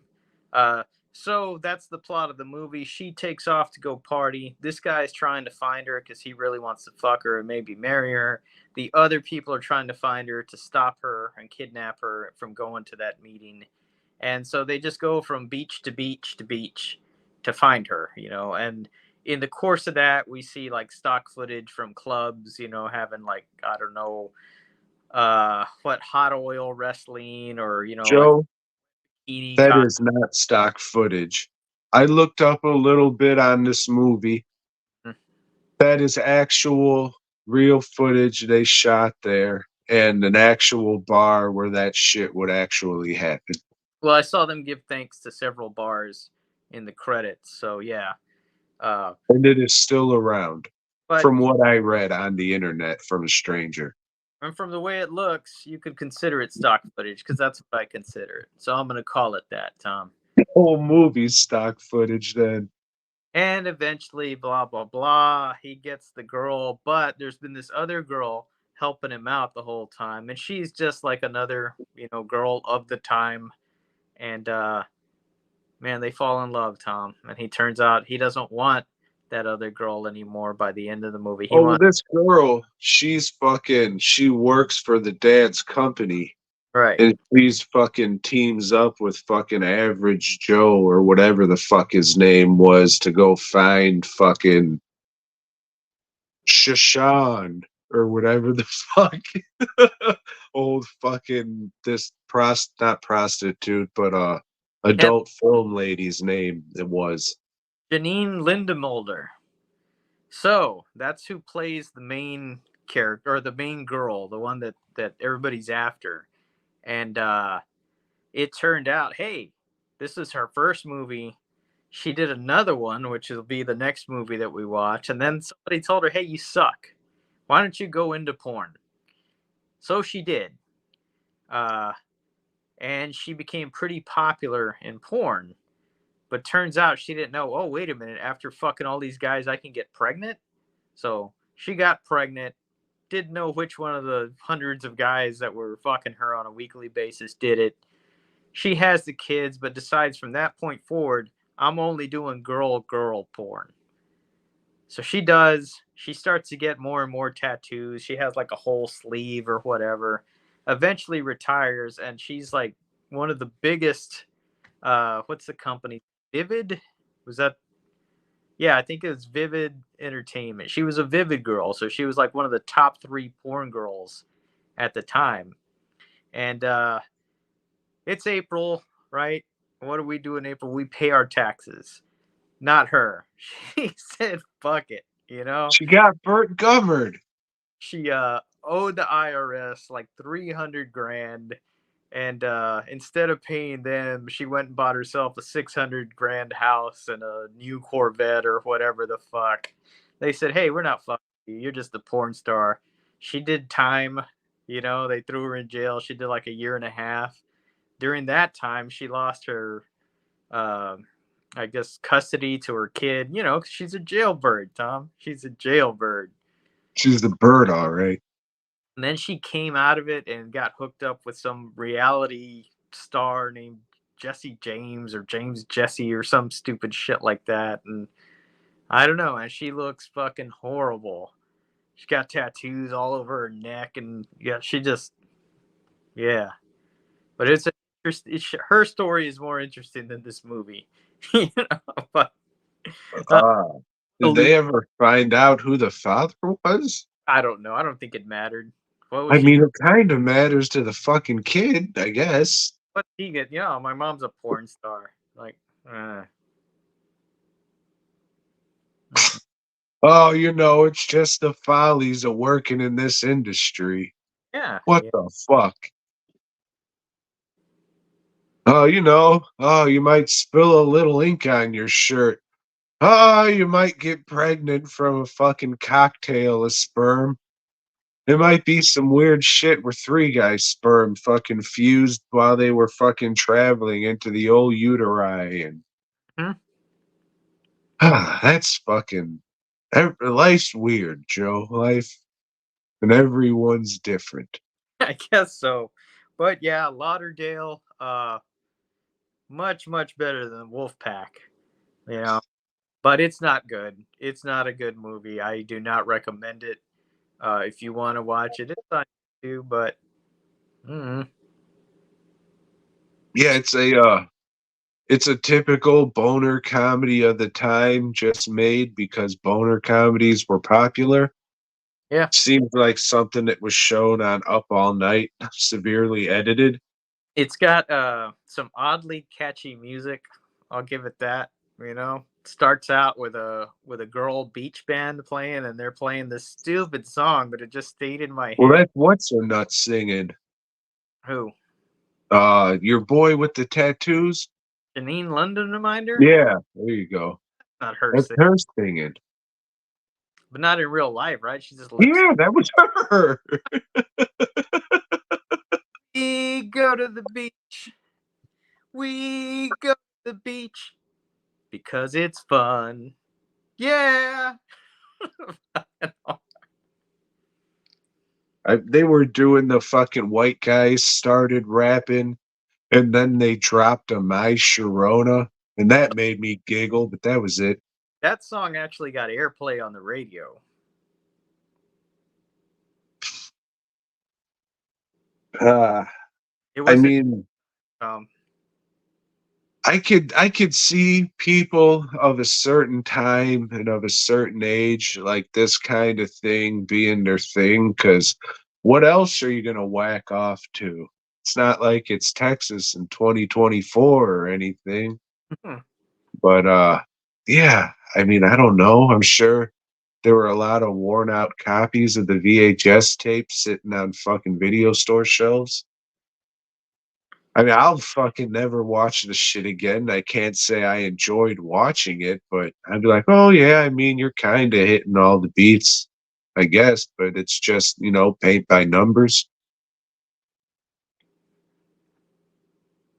B: Uh, so that's the plot of the movie. She takes off to go party. This guy's trying to find her because he really wants to fuck her and maybe marry her. The other people are trying to find her to stop her and kidnap her from going to that meeting. And so they just go from beach to beach to beach to find her, And in the course of that, we see like stock footage from clubs, having like, I don't know, what hot oil wrestling or, like
A: Joe,
B: bikini
A: that
B: con.
A: is not stock footage. I looked up a little bit on this movie. That is actual real footage they shot there and an actual bar where that shit would actually happen.
B: Well, I saw them give thanks to several bars in the credits. So yeah. Uh,
A: And it is still around
B: but
A: from what I read on the internet from a stranger.
B: and from the way it looks, you could consider it stock footage because that's what I consider it. So I'm going to call it that, Tom.
A: Whole movie stock footage then.
B: And eventually, blah, blah, blah, he gets the girl, but there's been this other girl helping him out the whole time. And she's just like another, girl of the time. And, man, they fall in love, Tom. And he turns out he doesn't want that other girl anymore by the end of the movie. He
A: Oh, well,
B: wants,
A: this girl, she works for the dad's company.
B: right.
A: And she's fucking teams up with fucking Average Joe or whatever the fuck his name was to go find fucking Shashan or whatever the fuck old fucking this not prostitute but
B: And
A: adult film lady's name it was.
B: Janine Lindemulder. So that's who plays the main character or the main girl, the one that everybody's after. And it turned out, hey, this is her first movie. She did another one, which will be the next movie that we watch. And then somebody told her, hey, you suck. Why don't you go into porn? So she did. Uh, and she became pretty popular in porn. But turns out she didn't know, oh, wait a minute, after fucking all these guys, I can get pregnant? So she got pregnant, didn't know which one of the hundreds of guys that were fucking her on a weekly basis did it. She has the kids, but decides from that point forward, I'm only doing girl porn. So she starts to get more and more tattoos. She has like a whole sleeve or whatever. Eventually retires, and she's like one of the biggest. What's the company? Vivid? Was that? Yeah, I think it was Vivid Entertainment. She was a Vivid girl, so she was like one of the top 3 porn girls at the time. And it's April, right? What do we do in April? We pay our taxes. Not her. She said, "Fuck it."
A: She got Burt covered.
B: She owed the IRS like 300 grand, and instead of paying them, she went and bought herself a 600 grand house and a new Corvette or whatever the fuck. They said, "Hey, we're not fucking you. You're just a porn star." She did time. They threw her in jail. She did like a year and a half. During that time, she lost her, uh, I guess, custody to her kid. 'Cause she's a jailbird, Tom. She's a jailbird.
A: She's the bird, all right.
B: And then she came out of it and got hooked up with some reality star named Jesse James or James Jesse or some stupid shit like that. And I don't know, and she looks fucking horrible. She got tattoos all over her neck, and yeah, yeah. But her story is more interesting than this movie, But uh,
A: Did they ever find out who the father was?
B: I don't know. I don't think it mattered. What was
A: I
B: she?
A: mean, it kind of matters to the fucking kid, I guess.
B: What did he get? Yeah, my mom's a porn star. Like, uh,
A: Oh, it's just the follies of working in this industry.
B: Yeah,
A: What
B: yeah.
A: the fuck? Oh, you might spill a little ink on your shirt. Oh, you might get pregnant from a fucking cocktail of sperm. It might be some weird shit where three guys' sperm fucking fused while they were fucking traveling into the old uteri and
B: Hmm?
A: that's fucking life's weird, Joe. Life and everyone's different.
B: I guess so. But yeah, Lauderdale, much much better than Wolfpack. You know, but it's not good. It's not a good movie. I do not recommend it. If you want to watch it, it's on YouTube. But mm,
A: Yeah, it's a typical boner comedy of the time, just made because boner comedies were popular.
B: yeah,
A: Seems like something that was shown on Up All Night, severely edited.
B: it's got some oddly catchy music. I'll give it that. You know, starts out with a girl beach band playing, and they're playing this stupid song, but it just stayed in my
A: Well,
B: head.
A: that's what's so nuts singing.
B: Who?
A: Your boy with the tattoos?
B: Janine London reminder?
A: Yeah, there you go.
B: Not her
A: That's
B: singing,
A: her singing.
B: but not in real life, right? She just lips.
A: Yeah, that was her.
B: We go to the beach. We go to the beach because it's fun. Yeah.
A: They were doing the fucking white guys started rapping, and then they dropped a My Sharona, and that made me giggle, but that was it.
B: That song actually got airplay on the radio.
A: Uh,
B: It
A: I
B: wasn't.
A: mean,
B: Um,
A: I could see people of a certain time and of a certain age like this kind of thing being their thing, because what else are you gonna whack off to? It's not like it's Texas in 2024 or anything. But yeah, I mean, I don't know. I'm sure there were a lot of worn out copies of the VHS tape sitting on fucking video store shelves. I mean, I'll fucking never watch this shit again. I can't say I enjoyed watching it, but I'd be like, oh yeah, I mean, you're kind of hitting all the beats, I guess, but it's just, paint by numbers.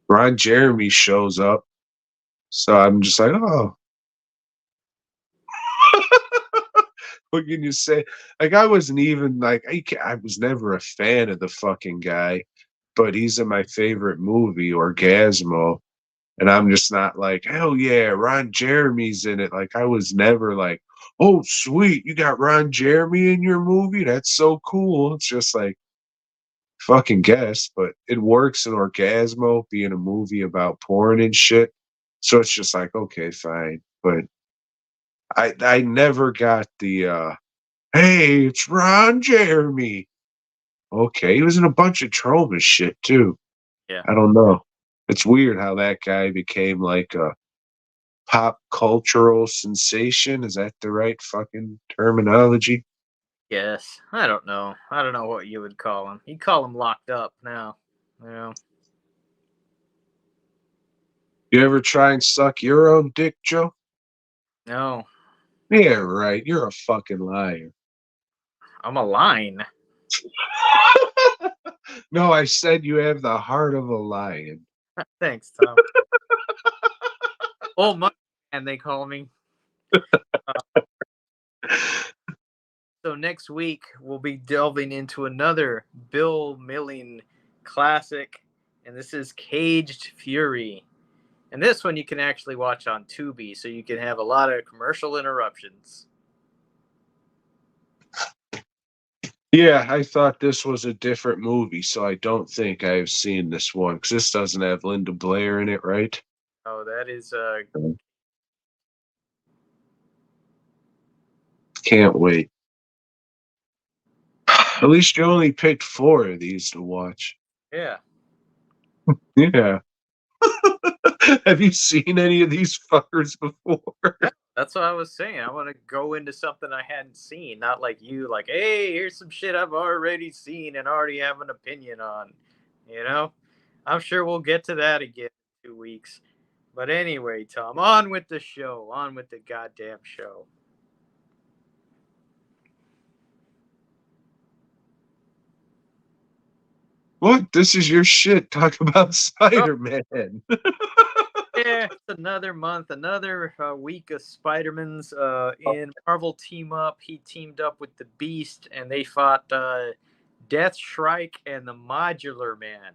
A: Ron Jeremy shows up, so I'm just like, oh, what can you say? Like, I wasn't even like, I was never a fan of the fucking guy, but he's in my favorite movie, Orgasmo. And I'm just not like, hell yeah, Ron Jeremy's in it. Like, I was never like, oh, sweet, you got Ron Jeremy in your movie? That's so cool. It's just like, fucking guess, but it works in Orgasmo being a movie about porn and shit. So it's just like, okay, fine. But I never got the hey, it's Ron Jeremy. Okay, he was in a bunch of Troma shit too.
B: yeah.
A: I don't know. It's weird how that guy became like a pop cultural sensation. Is that the right fucking terminology?
B: Yes. I don't know. I don't know what you would call him. You call him locked up now. You know.
A: You ever try and suck your own dick, Joe?
B: No.
A: Yeah, right. You're a fucking liar.
B: I'm a line.
A: No, I said you have the heart of a lion.
B: Thanks, Tom. Old money man, they call me. So next week we'll be delving into another Bill Milling classic, and this is Caged Fury. And this one you can actually watch on Tubi, so you can have a lot of commercial interruptions.
A: Yeah, I thought this was a different movie, so I don't think I've seen this one because this doesn't have Linda Blair in it, right?
B: Oh, that is
A: Can't wait. At least you only picked four of these to watch.
B: yeah.
A: Yeah. Have you seen any of these fuckers before?
B: Yeah, that's what I was saying. I want to go into something I hadn't seen, not like you, like, hey, here's some shit I've already seen and already have an opinion on. You know, I'm sure we'll get to that again in 2 weeks. But anyway, Tom, on with the show. On with the goddamn show.
A: What? This is your shit. Talk about
B: Oh,
A: Spider-Man.
B: yeah, it's another month, another week of Spider-Man's in Marvel team up. He teamed up with the Beast, and they fought Death Shrike and the Modular Man.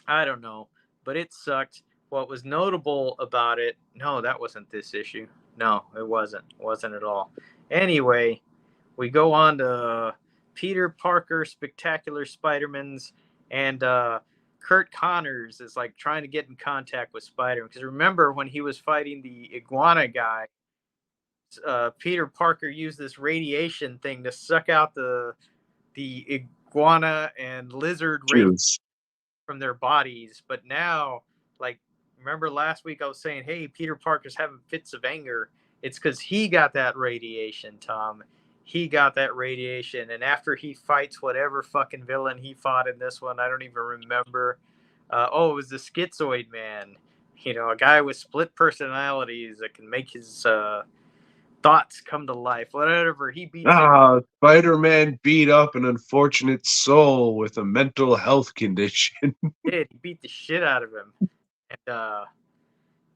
B: I don't know, but it sucked. What was notable about it? No, that wasn't this issue. No, it wasn't. It wasn't at all. Anyway, we go on to Peter Parker, Spectacular Spider-Man's, and Kurt Connors is like trying to get in contact with Spider-Man. Because remember when he was fighting the iguana guy, Peter Parker used this radiation thing to suck out the iguana and lizard radiation
A: Juice.
B: from their bodies. But now, like, remember last week I was saying, hey, Peter Parker's having fits of anger. It's because he got that radiation, Tom. He got that radiation. And after he fights whatever fucking villain he fought in this one, I don't even remember. It was the Schizoid Man. You know, a guy with split personalities that can make his thoughts come to life. Whatever. He beats him.
A: Spider-Man beat up an unfortunate soul with a mental health condition.
B: He beat the shit out of him. And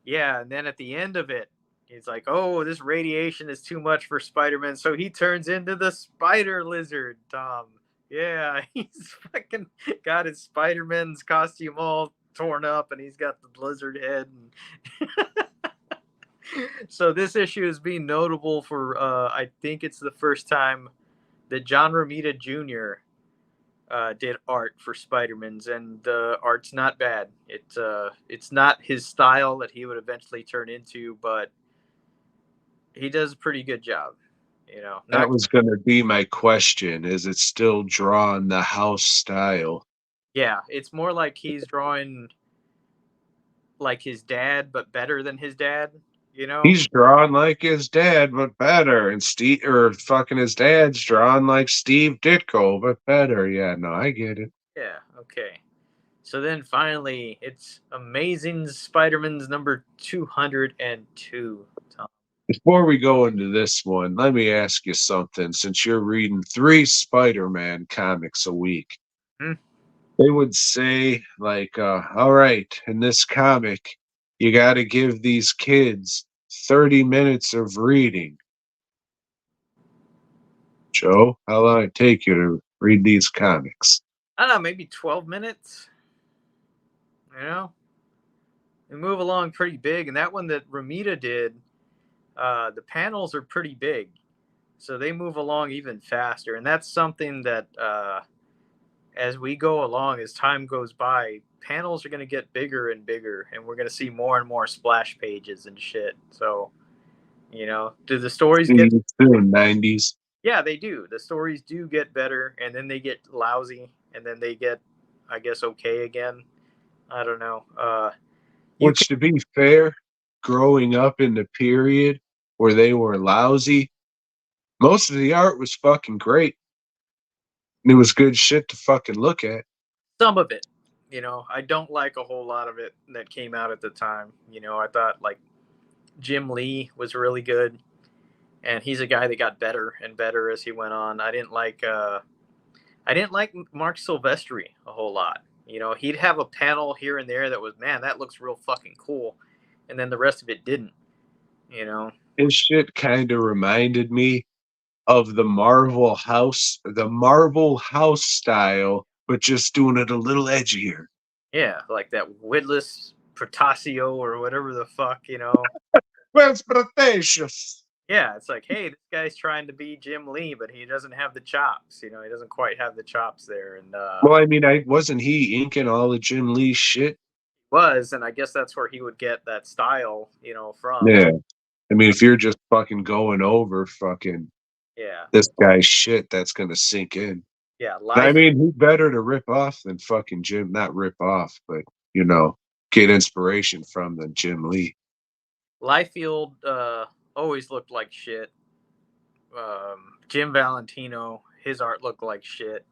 B: yeah, and then at the end of it, he's like, "Oh, this radiation is too much for Spider-Man," so he turns into the Spider Lizard. Tom, yeah, he's fucking got his Spider-Man's costume all torn up, and he's got the lizard head. So this issue is being notable for, I think it's the first time that John Romita Jr. Did art for Spider-Man's, and the art's not bad. It's not his style that he would eventually turn into, but he does a pretty good job. You know,
A: That
B: not
A: was going to be my question. Is it still drawn the house style?
B: yeah. It's more like he's drawing like his dad, but better than his dad. You know?
A: He's drawn like his dad, but better. And Steve, or fucking his dad's drawn like Steve Ditko, but better. Yeah, no, I get it.
B: Yeah. Okay. So then finally, it's Amazing Spider-Man's number 202. Tom.
A: Before we go into this one, let me ask you something. Since you're reading 3 Spider-Man comics a week,
B: Hmm?
A: they would say, like, all right, in this comic, you got to give these kids 30 minutes of reading. Joe, how long it take you to read these comics?
B: I don't know, maybe 12 minutes. You know, they move along pretty big. And that one that Ramita did, the panels are pretty big, so they move along even faster. And that's something that, as we go along, as time goes by, panels are going to get bigger and bigger, and we're going to see more and more splash pages and shit. So, you know, do the stories
A: See
B: get?
A: you soon, 90s.
B: Yeah, they do. The stories do get better, and then they get lousy, and then they get, I guess, okay again. I don't know. You can,
A: Which, to be fair, growing up in the period where they were lousy, most of the art was fucking great. And it was good shit to fucking look at.
B: some of it, you know, I don't like a whole lot of it that came out at the time. You know, I thought like Jim Lee was really good, and he's a guy that got better and better as he went on. I didn't like Mark Silvestri a whole lot. You know, he'd have a panel here and there that was, man, that looks real fucking cool, and then the rest of it didn't. You know,
A: His shit kind of reminded me of the Marvel House style, but just doing it a little edgier.
B: yeah, like that Widless Protasio or whatever the fuck, you know.
A: Well, it's Cretaceous.
B: Yeah, it's like, hey, this guy's trying to be Jim Lee, but he doesn't have the chops. You know, he doesn't quite have the chops there, and
A: Well, I mean, I wasn't he inking all the Jim Lee shit?
B: was, and I guess that's where he would get that style, you know, from.
A: Yeah. I mean, if you're just fucking going over fucking
B: Yeah,
A: this guy's shit, that's gonna sink in.
B: yeah,
A: I
B: life.
A: mean, who's better to rip off than fucking Jim? Not rip off, but you know, get inspiration from than Jim Lee.
B: Liefeld always looked like shit. Jim Valentino, his art looked like shit.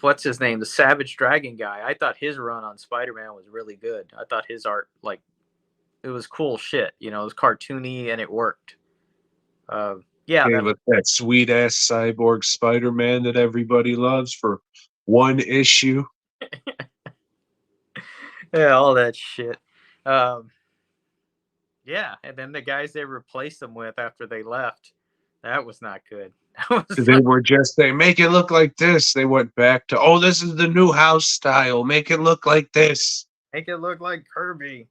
B: What's his name? The Savage Dragon guy. I thought his run on Spider-Man was really good. I thought his art, like, it was cool shit. You know, it was cartoony and it worked. Yeah,
A: Gave us that sweet ass cyborg Spider-Man that everybody loves for one issue.
B: yeah, all that shit. Yeah, and then the guys they replaced them with after they left, that was not good.
A: They were just they make it look like this. They went back to, oh, this is the new house style. Make it look like this.
B: Make it look like Kirby.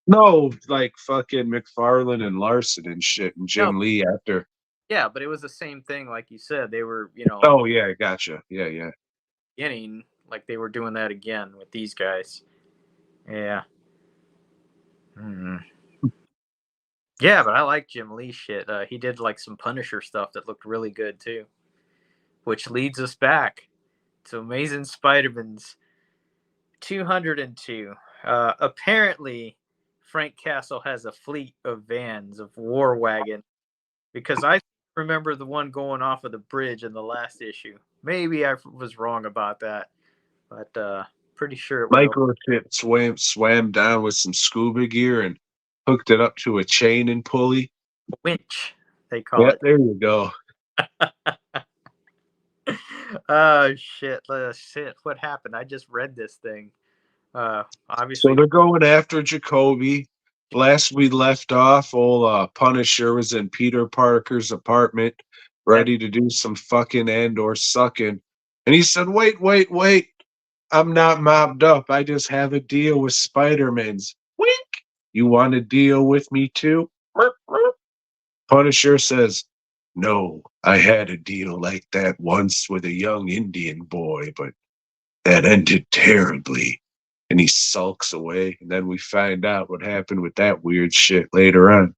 A: No, like fucking McFarlane and Larson and shit and Jim Lee after.
B: Yeah, but it was the same thing, like you said. They were,
A: Oh yeah, gotcha. Yeah.
B: Beginning, like they were doing that again with these guys. Yeah. Yeah, but I like Jim Lee shit. He did like some Punisher stuff that looked really good too. Which leads us back to Amazing Spider-Man's 202. Apparently, Frank Castle has a fleet of vans, of war wagon, because I remember the one going off of the bridge in the last issue. Maybe I was wrong about that, but pretty sure it was.
A: Microchip swam down with some scuba gear and hooked it up to a chain and pulley.
B: Winch, they call it.
A: There you go.
B: Oh shit! What happened? I just read this thing. Obviously,
A: so they're going after Jacoby. Last we left off, old Punisher was in Peter Parker's apartment, ready to do some fucking and/or sucking, and he said, "Wait! I'm not mobbed up. I just have a deal with Spider-Man's. Wink. You want to deal with me too?" Punisher says, "No, I had a deal like that once with a young Indian boy, but that ended terribly." And he sulks away, and then we find out what happened with that weird shit later on.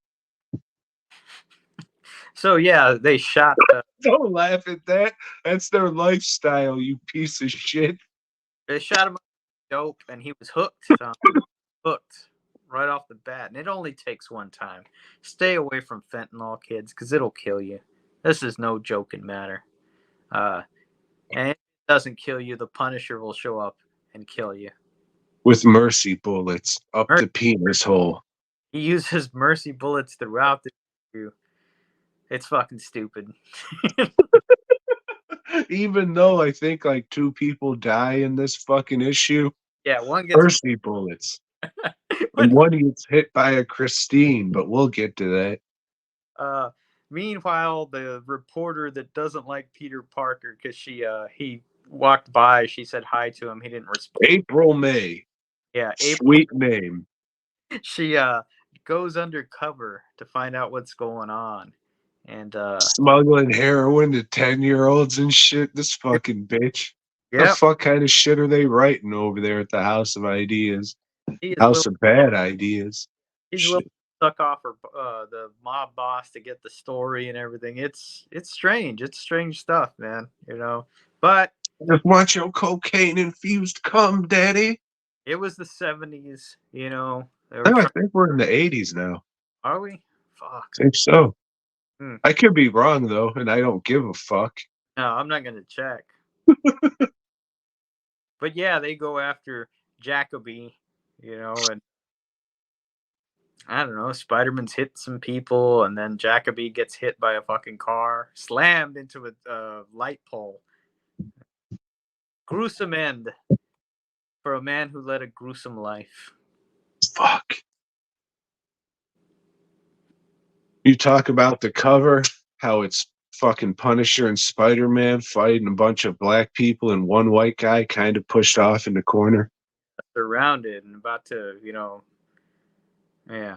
B: So yeah, they shot.
A: Don't laugh at that. That's their lifestyle, you piece of shit.
B: They shot him up dope, and he was hooked. Hooked right off the bat, and it only takes one time. Stay away from fentanyl, kids, because it'll kill you. This is no joking matter. And if it doesn't kill you, the Punisher will show up and kill you.
A: With mercy bullets up the penis hole.
B: He uses mercy bullets throughout the issue. It's fucking stupid.
A: Even though I think like 2 people die in this fucking issue.
B: Yeah, one gets
A: mercy bullets. And one gets hit by a Christine, but we'll get to
B: that. Meanwhile, the reporter that doesn't like Peter Parker because he walked by, she said hi to him. He didn't respond.
A: April May.
B: Yeah,
A: sweet name.
B: She goes undercover to find out what's going on, and
A: smuggling heroin to 10-year-olds and shit. This fucking bitch. Yep. The fuck kind of shit are they writing over there at the House of Ideas? House of Bad Ideas.
B: He's willing to suck off her, the mob boss to get the story and everything. It's strange. It's strange stuff, man. But
A: just want your cocaine infused cum, daddy.
B: It was the 70s.
A: I think we're in the 80s now.
B: Are we? Fuck.
A: I think so. I could be wrong though, and I don't give a fuck.
B: No, I'm not gonna check. But yeah, they go after Jacoby, and I don't know, Spider-Man's hit some people, and then Jacoby gets hit by a fucking car, slammed into a light pole. Gruesome end for a man who led a gruesome life.
A: Fuck. You talk about the cover, how it's fucking Punisher and Spider-Man fighting a bunch of black people and one white guy kind of pushed off in the corner.
B: Surrounded and about to, yeah.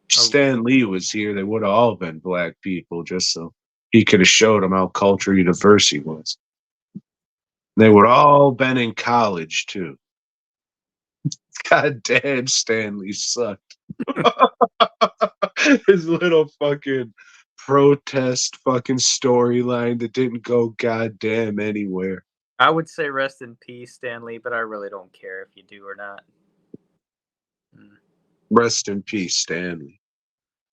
A: Stan Lee was here, they would have all been black people, just so he could have showed them how culturally diverse he was. They would all been in college too. God damn, Stan Lee sucked. His little fucking protest fucking storyline that didn't go goddamn anywhere.
B: I would say rest in peace, Stanley, but I really don't care if you do or not.
A: Rest in peace, Stanley.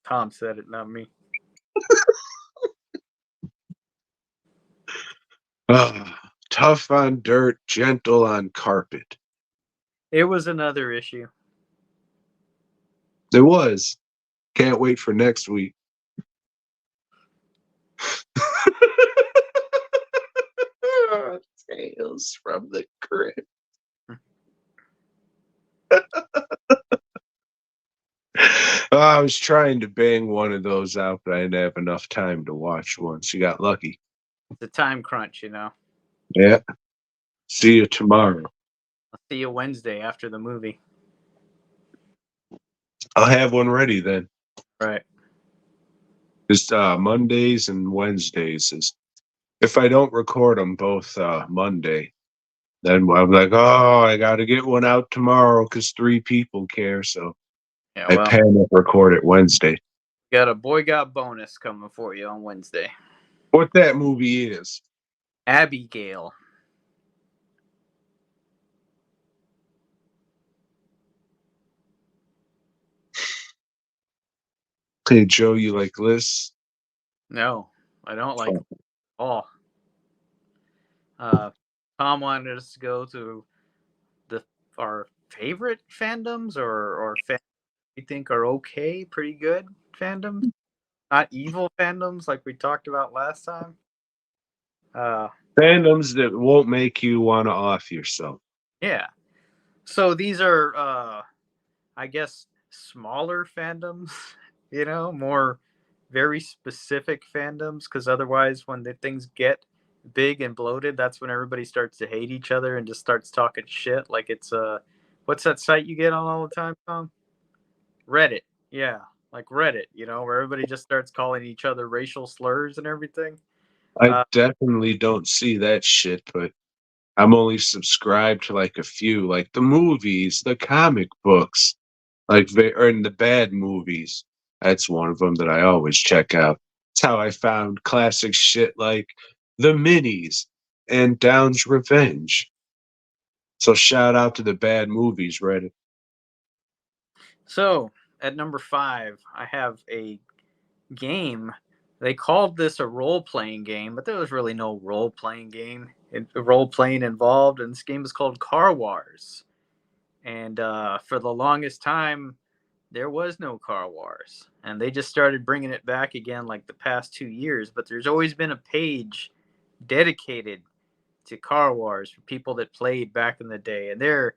B: Tom said it, not me.
A: Tough on dirt, gentle on carpet.
B: It was another issue.
A: It was. Can't wait for next week. Tales from the Crypt. I was trying to bang one of those out, but I didn't have enough time to watch one. So you got lucky.
B: It's a time crunch, you know.
A: Yeah. See you tomorrow.
B: I'll see you Wednesday after the movie.
A: I'll have one ready then.
B: Right.
A: Just Mondays and Wednesdays is if I don't record them both Monday, then I'm like, oh, I got to get one out tomorrow because 3 people care. So
B: Yeah,
A: I
B: well,
A: panic record it Wednesday.
B: got a Boy Got bonus coming for you on Wednesday.
A: What that movie is?
B: Abigail.
A: Hey, Joe, you like lists?
B: No, I don't like it at all. Tom wanted us to go to our favorite fandoms or fandoms we think are okay, pretty good fandoms, not evil fandoms like we talked about last time.
A: Fandoms that won't make you want to off yourself.
B: Yeah. So these are, I guess, smaller fandoms, you know, more very specific fandoms, because otherwise, when the things get big and bloated, that's when everybody starts to hate each other and just starts talking shit. Like it's what's that site you get on all the time, Tom? Reddit. Yeah, like Reddit, you know, where everybody just starts calling each other racial slurs and everything.
A: I definitely don't see that shit, but I'm only subscribed to like a few, like the movies, the comic books, like or in the bad movies. That's one of them that I always check out. That's how I found classic shit like The Minis and Down's Revenge. So shout out to the bad movies, Reddit.
B: So at number 5, I have a game. They called this a role playing game, but there was really no role playing game, role playing involved. And this game is called Car Wars. And for the longest time, there was no Car Wars. And they just started bringing it back again like the past 2 years. But there's always been a page dedicated to Car Wars for people that played back in the day. And they're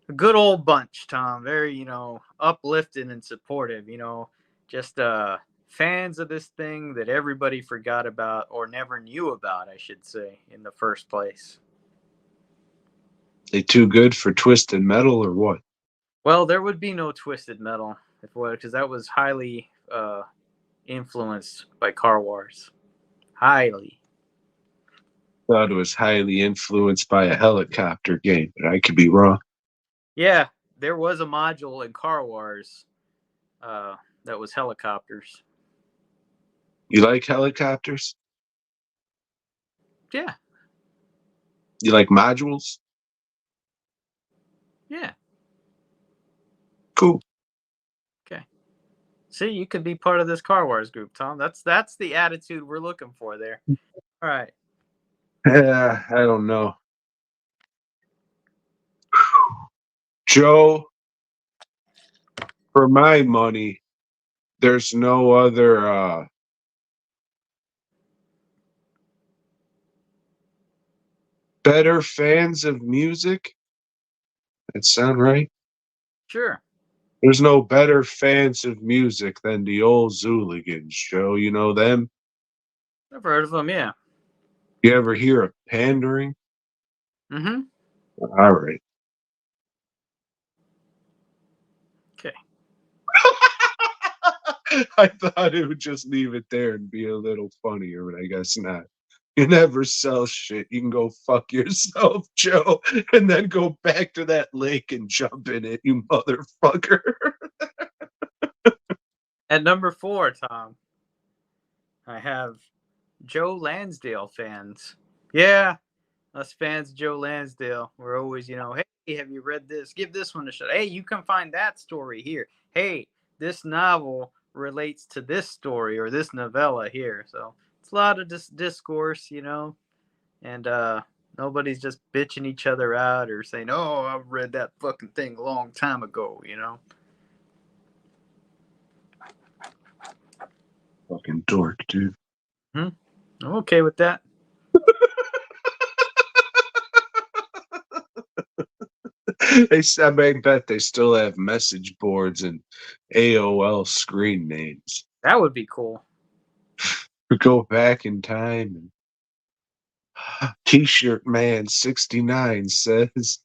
B: a good old bunch, Tom. Very, you know, uplifting and supportive, you know, just fans of this thing that everybody forgot about or never knew about, I should say, in the first place.
A: They too good for Twisted Metal or what?
B: Well, there would be no Twisted Metal if what, because that was highly influenced by Car Wars. Highly.
A: Thought it was highly influenced by a helicopter game, but I could be wrong.
B: Yeah, there was a module in Car Wars that was helicopters.
A: You like helicopters?
B: Yeah.
A: You like modules?
B: Yeah.
A: Cool.
B: Okay. See, you could be part of this Car Wars group, Tom. That's the attitude we're looking for there. All right.
A: Yeah, I don't know. Joe, for my money, there's no other better fans of music. That sound right?
B: Sure.
A: There's no better fans of music than the old Zooligans, Joe. You know them?
B: I've heard of them, yeah.
A: You ever hear of pandering?
B: Mm-hmm.
A: All right.
B: Okay.
A: I thought it would just leave it there and be a little funnier, but I guess not. You never sell shit. You can go fuck yourself, Joe, and then go back to that lake and jump in it, you motherfucker.
B: At number 4, Tom, I have Joe Lansdale fans. Yeah, us fans of Joe Lansdale, we're always, hey, have you read this? Give this one a shot. Hey, you can find that story here. Hey, this novel relates to this story or this novella here. So it's a lot of discourse, and nobody's just bitching each other out or saying, "Oh, I read that fucking thing a long time ago."
A: Fucking dork, dude.
B: I'm okay with that.
A: I bet they still have message boards and AOL screen names.
B: That would be cool.
A: Go back in time and T-shirt man 69 says,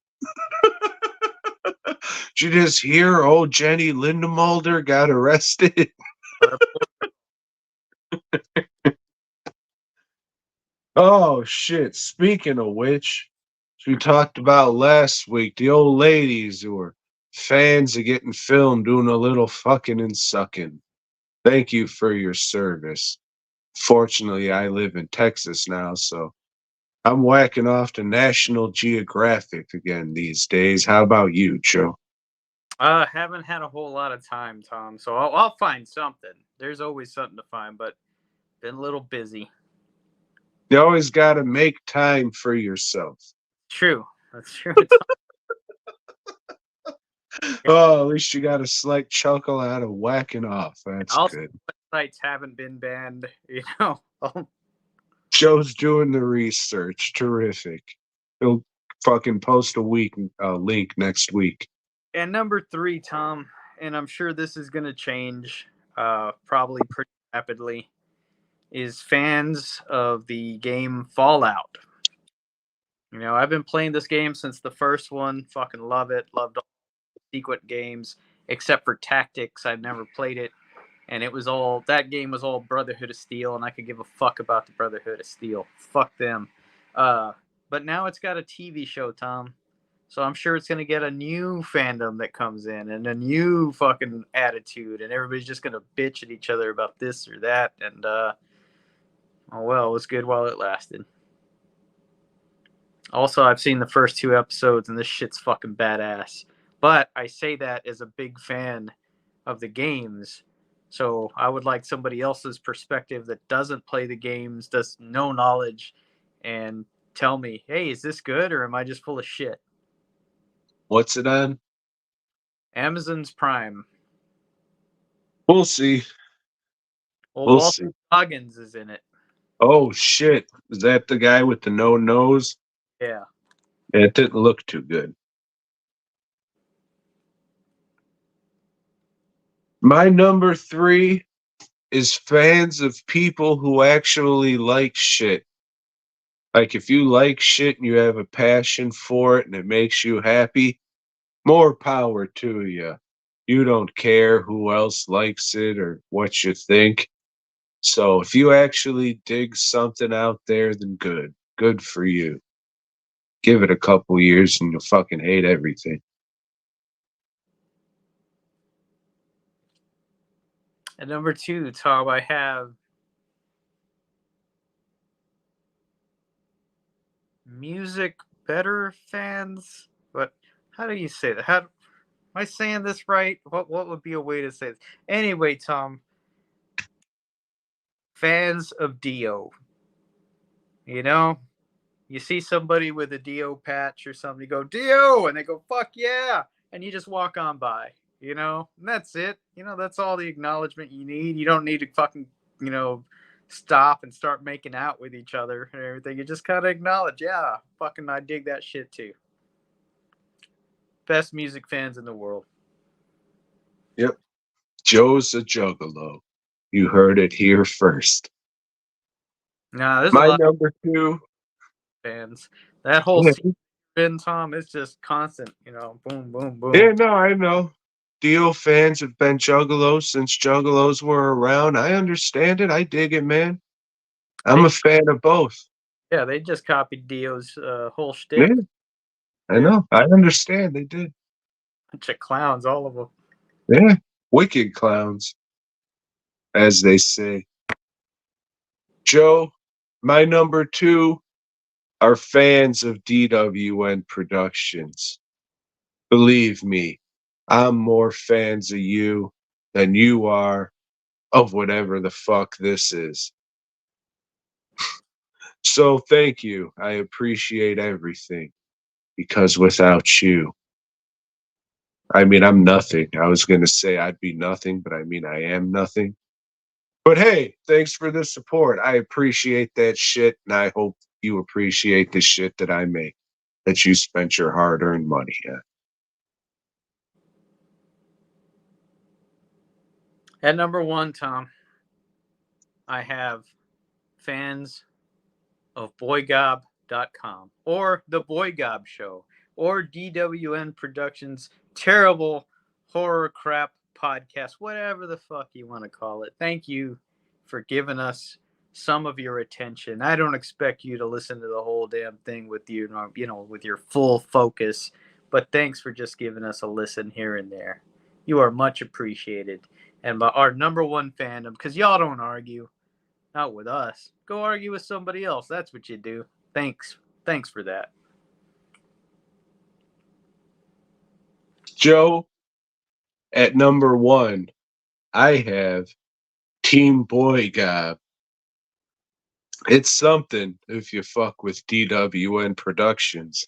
A: "Did you just hear old Jenny Lindemulder got arrested?" Oh shit! Speaking of which, as we talked about last week, the old ladies who were fans of getting filmed doing a little fucking and sucking. Thank you for your service. Fortunately, I live in Texas now, so I'm whacking off to National Geographic again these days. How about you, Joe?
B: Haven't had a whole lot of time, Tom. So I'll find something. There's always something to find, but been a little busy.
A: You always got to make time for yourself.
B: True. That's true.
A: Oh, at least you got a slight chuckle out of whacking off. That's
B: Also,
A: good.
B: websites haven't been banned.
A: Joe's doing the research. Terrific. He'll fucking post a link next week.
B: And number 3, Tom, and I'm sure this is going to change probably pretty rapidly, is fans of the game Fallout. I've been playing this game since the first one. Fucking love it. Loved all the sequent games, except for Tactics. I've never played it. And that game was all Brotherhood of Steel, and I could give a fuck about the Brotherhood of Steel. Fuck them. But now it's got a TV show, Tom. So I'm sure it's going to get a new fandom that comes in and a new fucking attitude, and everybody's just going to bitch at each other about this or that. And, oh well, it was good while it lasted. Also, I've seen the first 2 episodes, and this shit's fucking badass. But I say that as a big fan of the games. So I would like somebody else's perspective that doesn't play the games, does no knowledge, and tell me, hey, is this good or am I just full of shit?
A: What's it on?
B: Amazon's Prime.
A: We'll see.
B: Well, Walter Goggins is in it.
A: Oh shit! Is that the guy with the no nose?
B: Yeah.
A: It didn't look too good. My number 3 is fans of people who actually like shit. Like if you like shit and you have a passion for it and it makes you happy, more power to you. You don't care who else likes it or what you think. So if you actually dig something out there, then good. Good for you. Give it a couple years and you'll fucking hate everything.
B: At number 2, Tom, I have music better fans. But how do you say that? Am I saying this right? What would be a way to say this? Anyway, Tom, fans of Dio. You see somebody with a Dio patch or something, you go, Dio! And they go, fuck yeah! And you just walk on by, And that's it. That's all the acknowledgement you need. You don't need to fucking, stop and start making out with each other and everything. You just kind of acknowledge, yeah, fucking I dig that shit too. Best music fans in the world.
A: Yep. Joe's a juggalo. You heard it here first.
B: Nah, there's
A: My
B: a lot
A: number 2.
B: fans. That whole spin, Tom, is just constant, boom, boom, boom.
A: Yeah, no, I know. Dio fans have been juggalos since juggalos were around. I understand it. I dig it, man. I'm a fan of both.
B: Yeah, they just copied Dio's whole shtick.
A: Yeah, I know. I understand. They did.
B: Bunch of clowns, all of them.
A: Yeah, wicked clowns, as they say. Joe, my number 2 are fans of DWN Productions. Believe me, I'm more fans of you than you are of whatever the fuck this is. So thank you. I appreciate everything because without you, I mean, I'm nothing. I was going to say I'd be nothing, but I mean, I am nothing. But hey, thanks for the support. I appreciate that shit, and I hope you appreciate the shit that I make, that you spent your hard earned money on.
B: At number one, Tom, I have fans of BOYGOB.com or The BOYGOB Show or DWN Productions' terrible horror crap podcast, whatever the fuck you want to call it. Thank you for giving us some of your attention. I don't expect you to listen to the whole damn thing with with your full focus, but thanks for just giving us a listen here and there. You are much appreciated. And by our number one fandom, because y'all don't argue, not with us. Go argue with somebody else. That's what you do. Thanks. Thanks for that.
A: Joe, at number one, I have Team Boy Gob. It's something if you fuck with DWN Productions.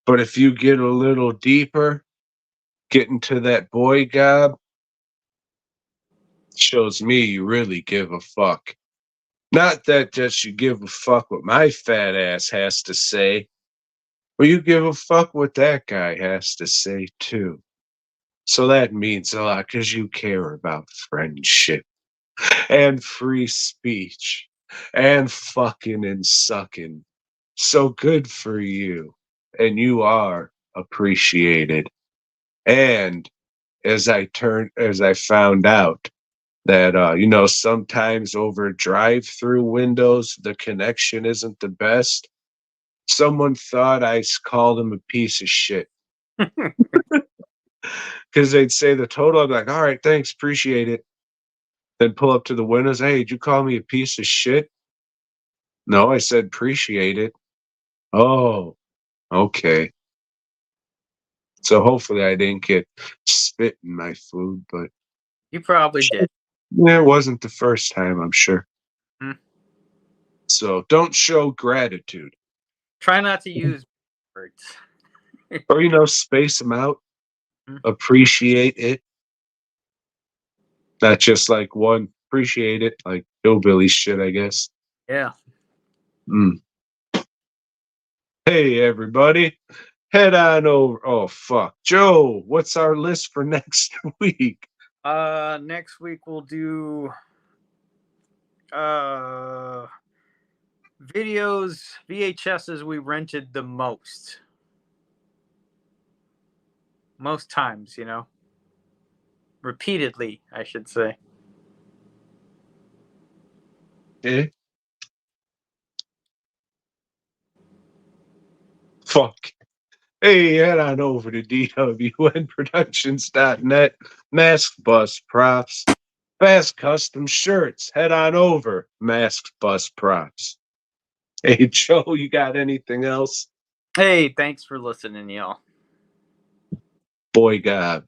A: But if you get a little deeper, get into that Boy Gob, shows me you really give a fuck. Not that just you give a fuck what my fat ass has to say, but you give a fuck what that guy has to say too. So that means a lot because you care about friendship and free speech and fucking and sucking. So good for you. And you are appreciated. And as I found out that, sometimes over drive-through windows, the connection isn't the best. Someone thought called him a piece of shit because they'd say the total. I'd be like, all right, thanks, appreciate it. Then pull up to the windows. Hey, did you call me a piece of shit? No, I said appreciate it. Oh, okay. So hopefully I didn't get spit in my food, but
B: You probably did.
A: yeah, it wasn't the first time, I'm sure.
B: Hmm.
A: So don't show gratitude.
B: Try not to use words.
A: Or, space them out.
B: Hmm.
A: Appreciate it. Not just like one, appreciate it, like hillbilly shit, I guess.
B: Yeah.
A: Mm. Hey, everybody. Head on over. Oh, fuck. Joe, what's our list for next week?
B: Next week we'll do videos, VHSs we rented the most. Most times, Repeatedly, I should say.
A: Eh? Fuck. Hey, head on over to dwnproductions.net. Mask bus props. Fast custom shirts. Head on over. Mask bus props. Hey, Joe, you got anything else?
B: Hey, thanks for listening, y'all.
A: Boy, God.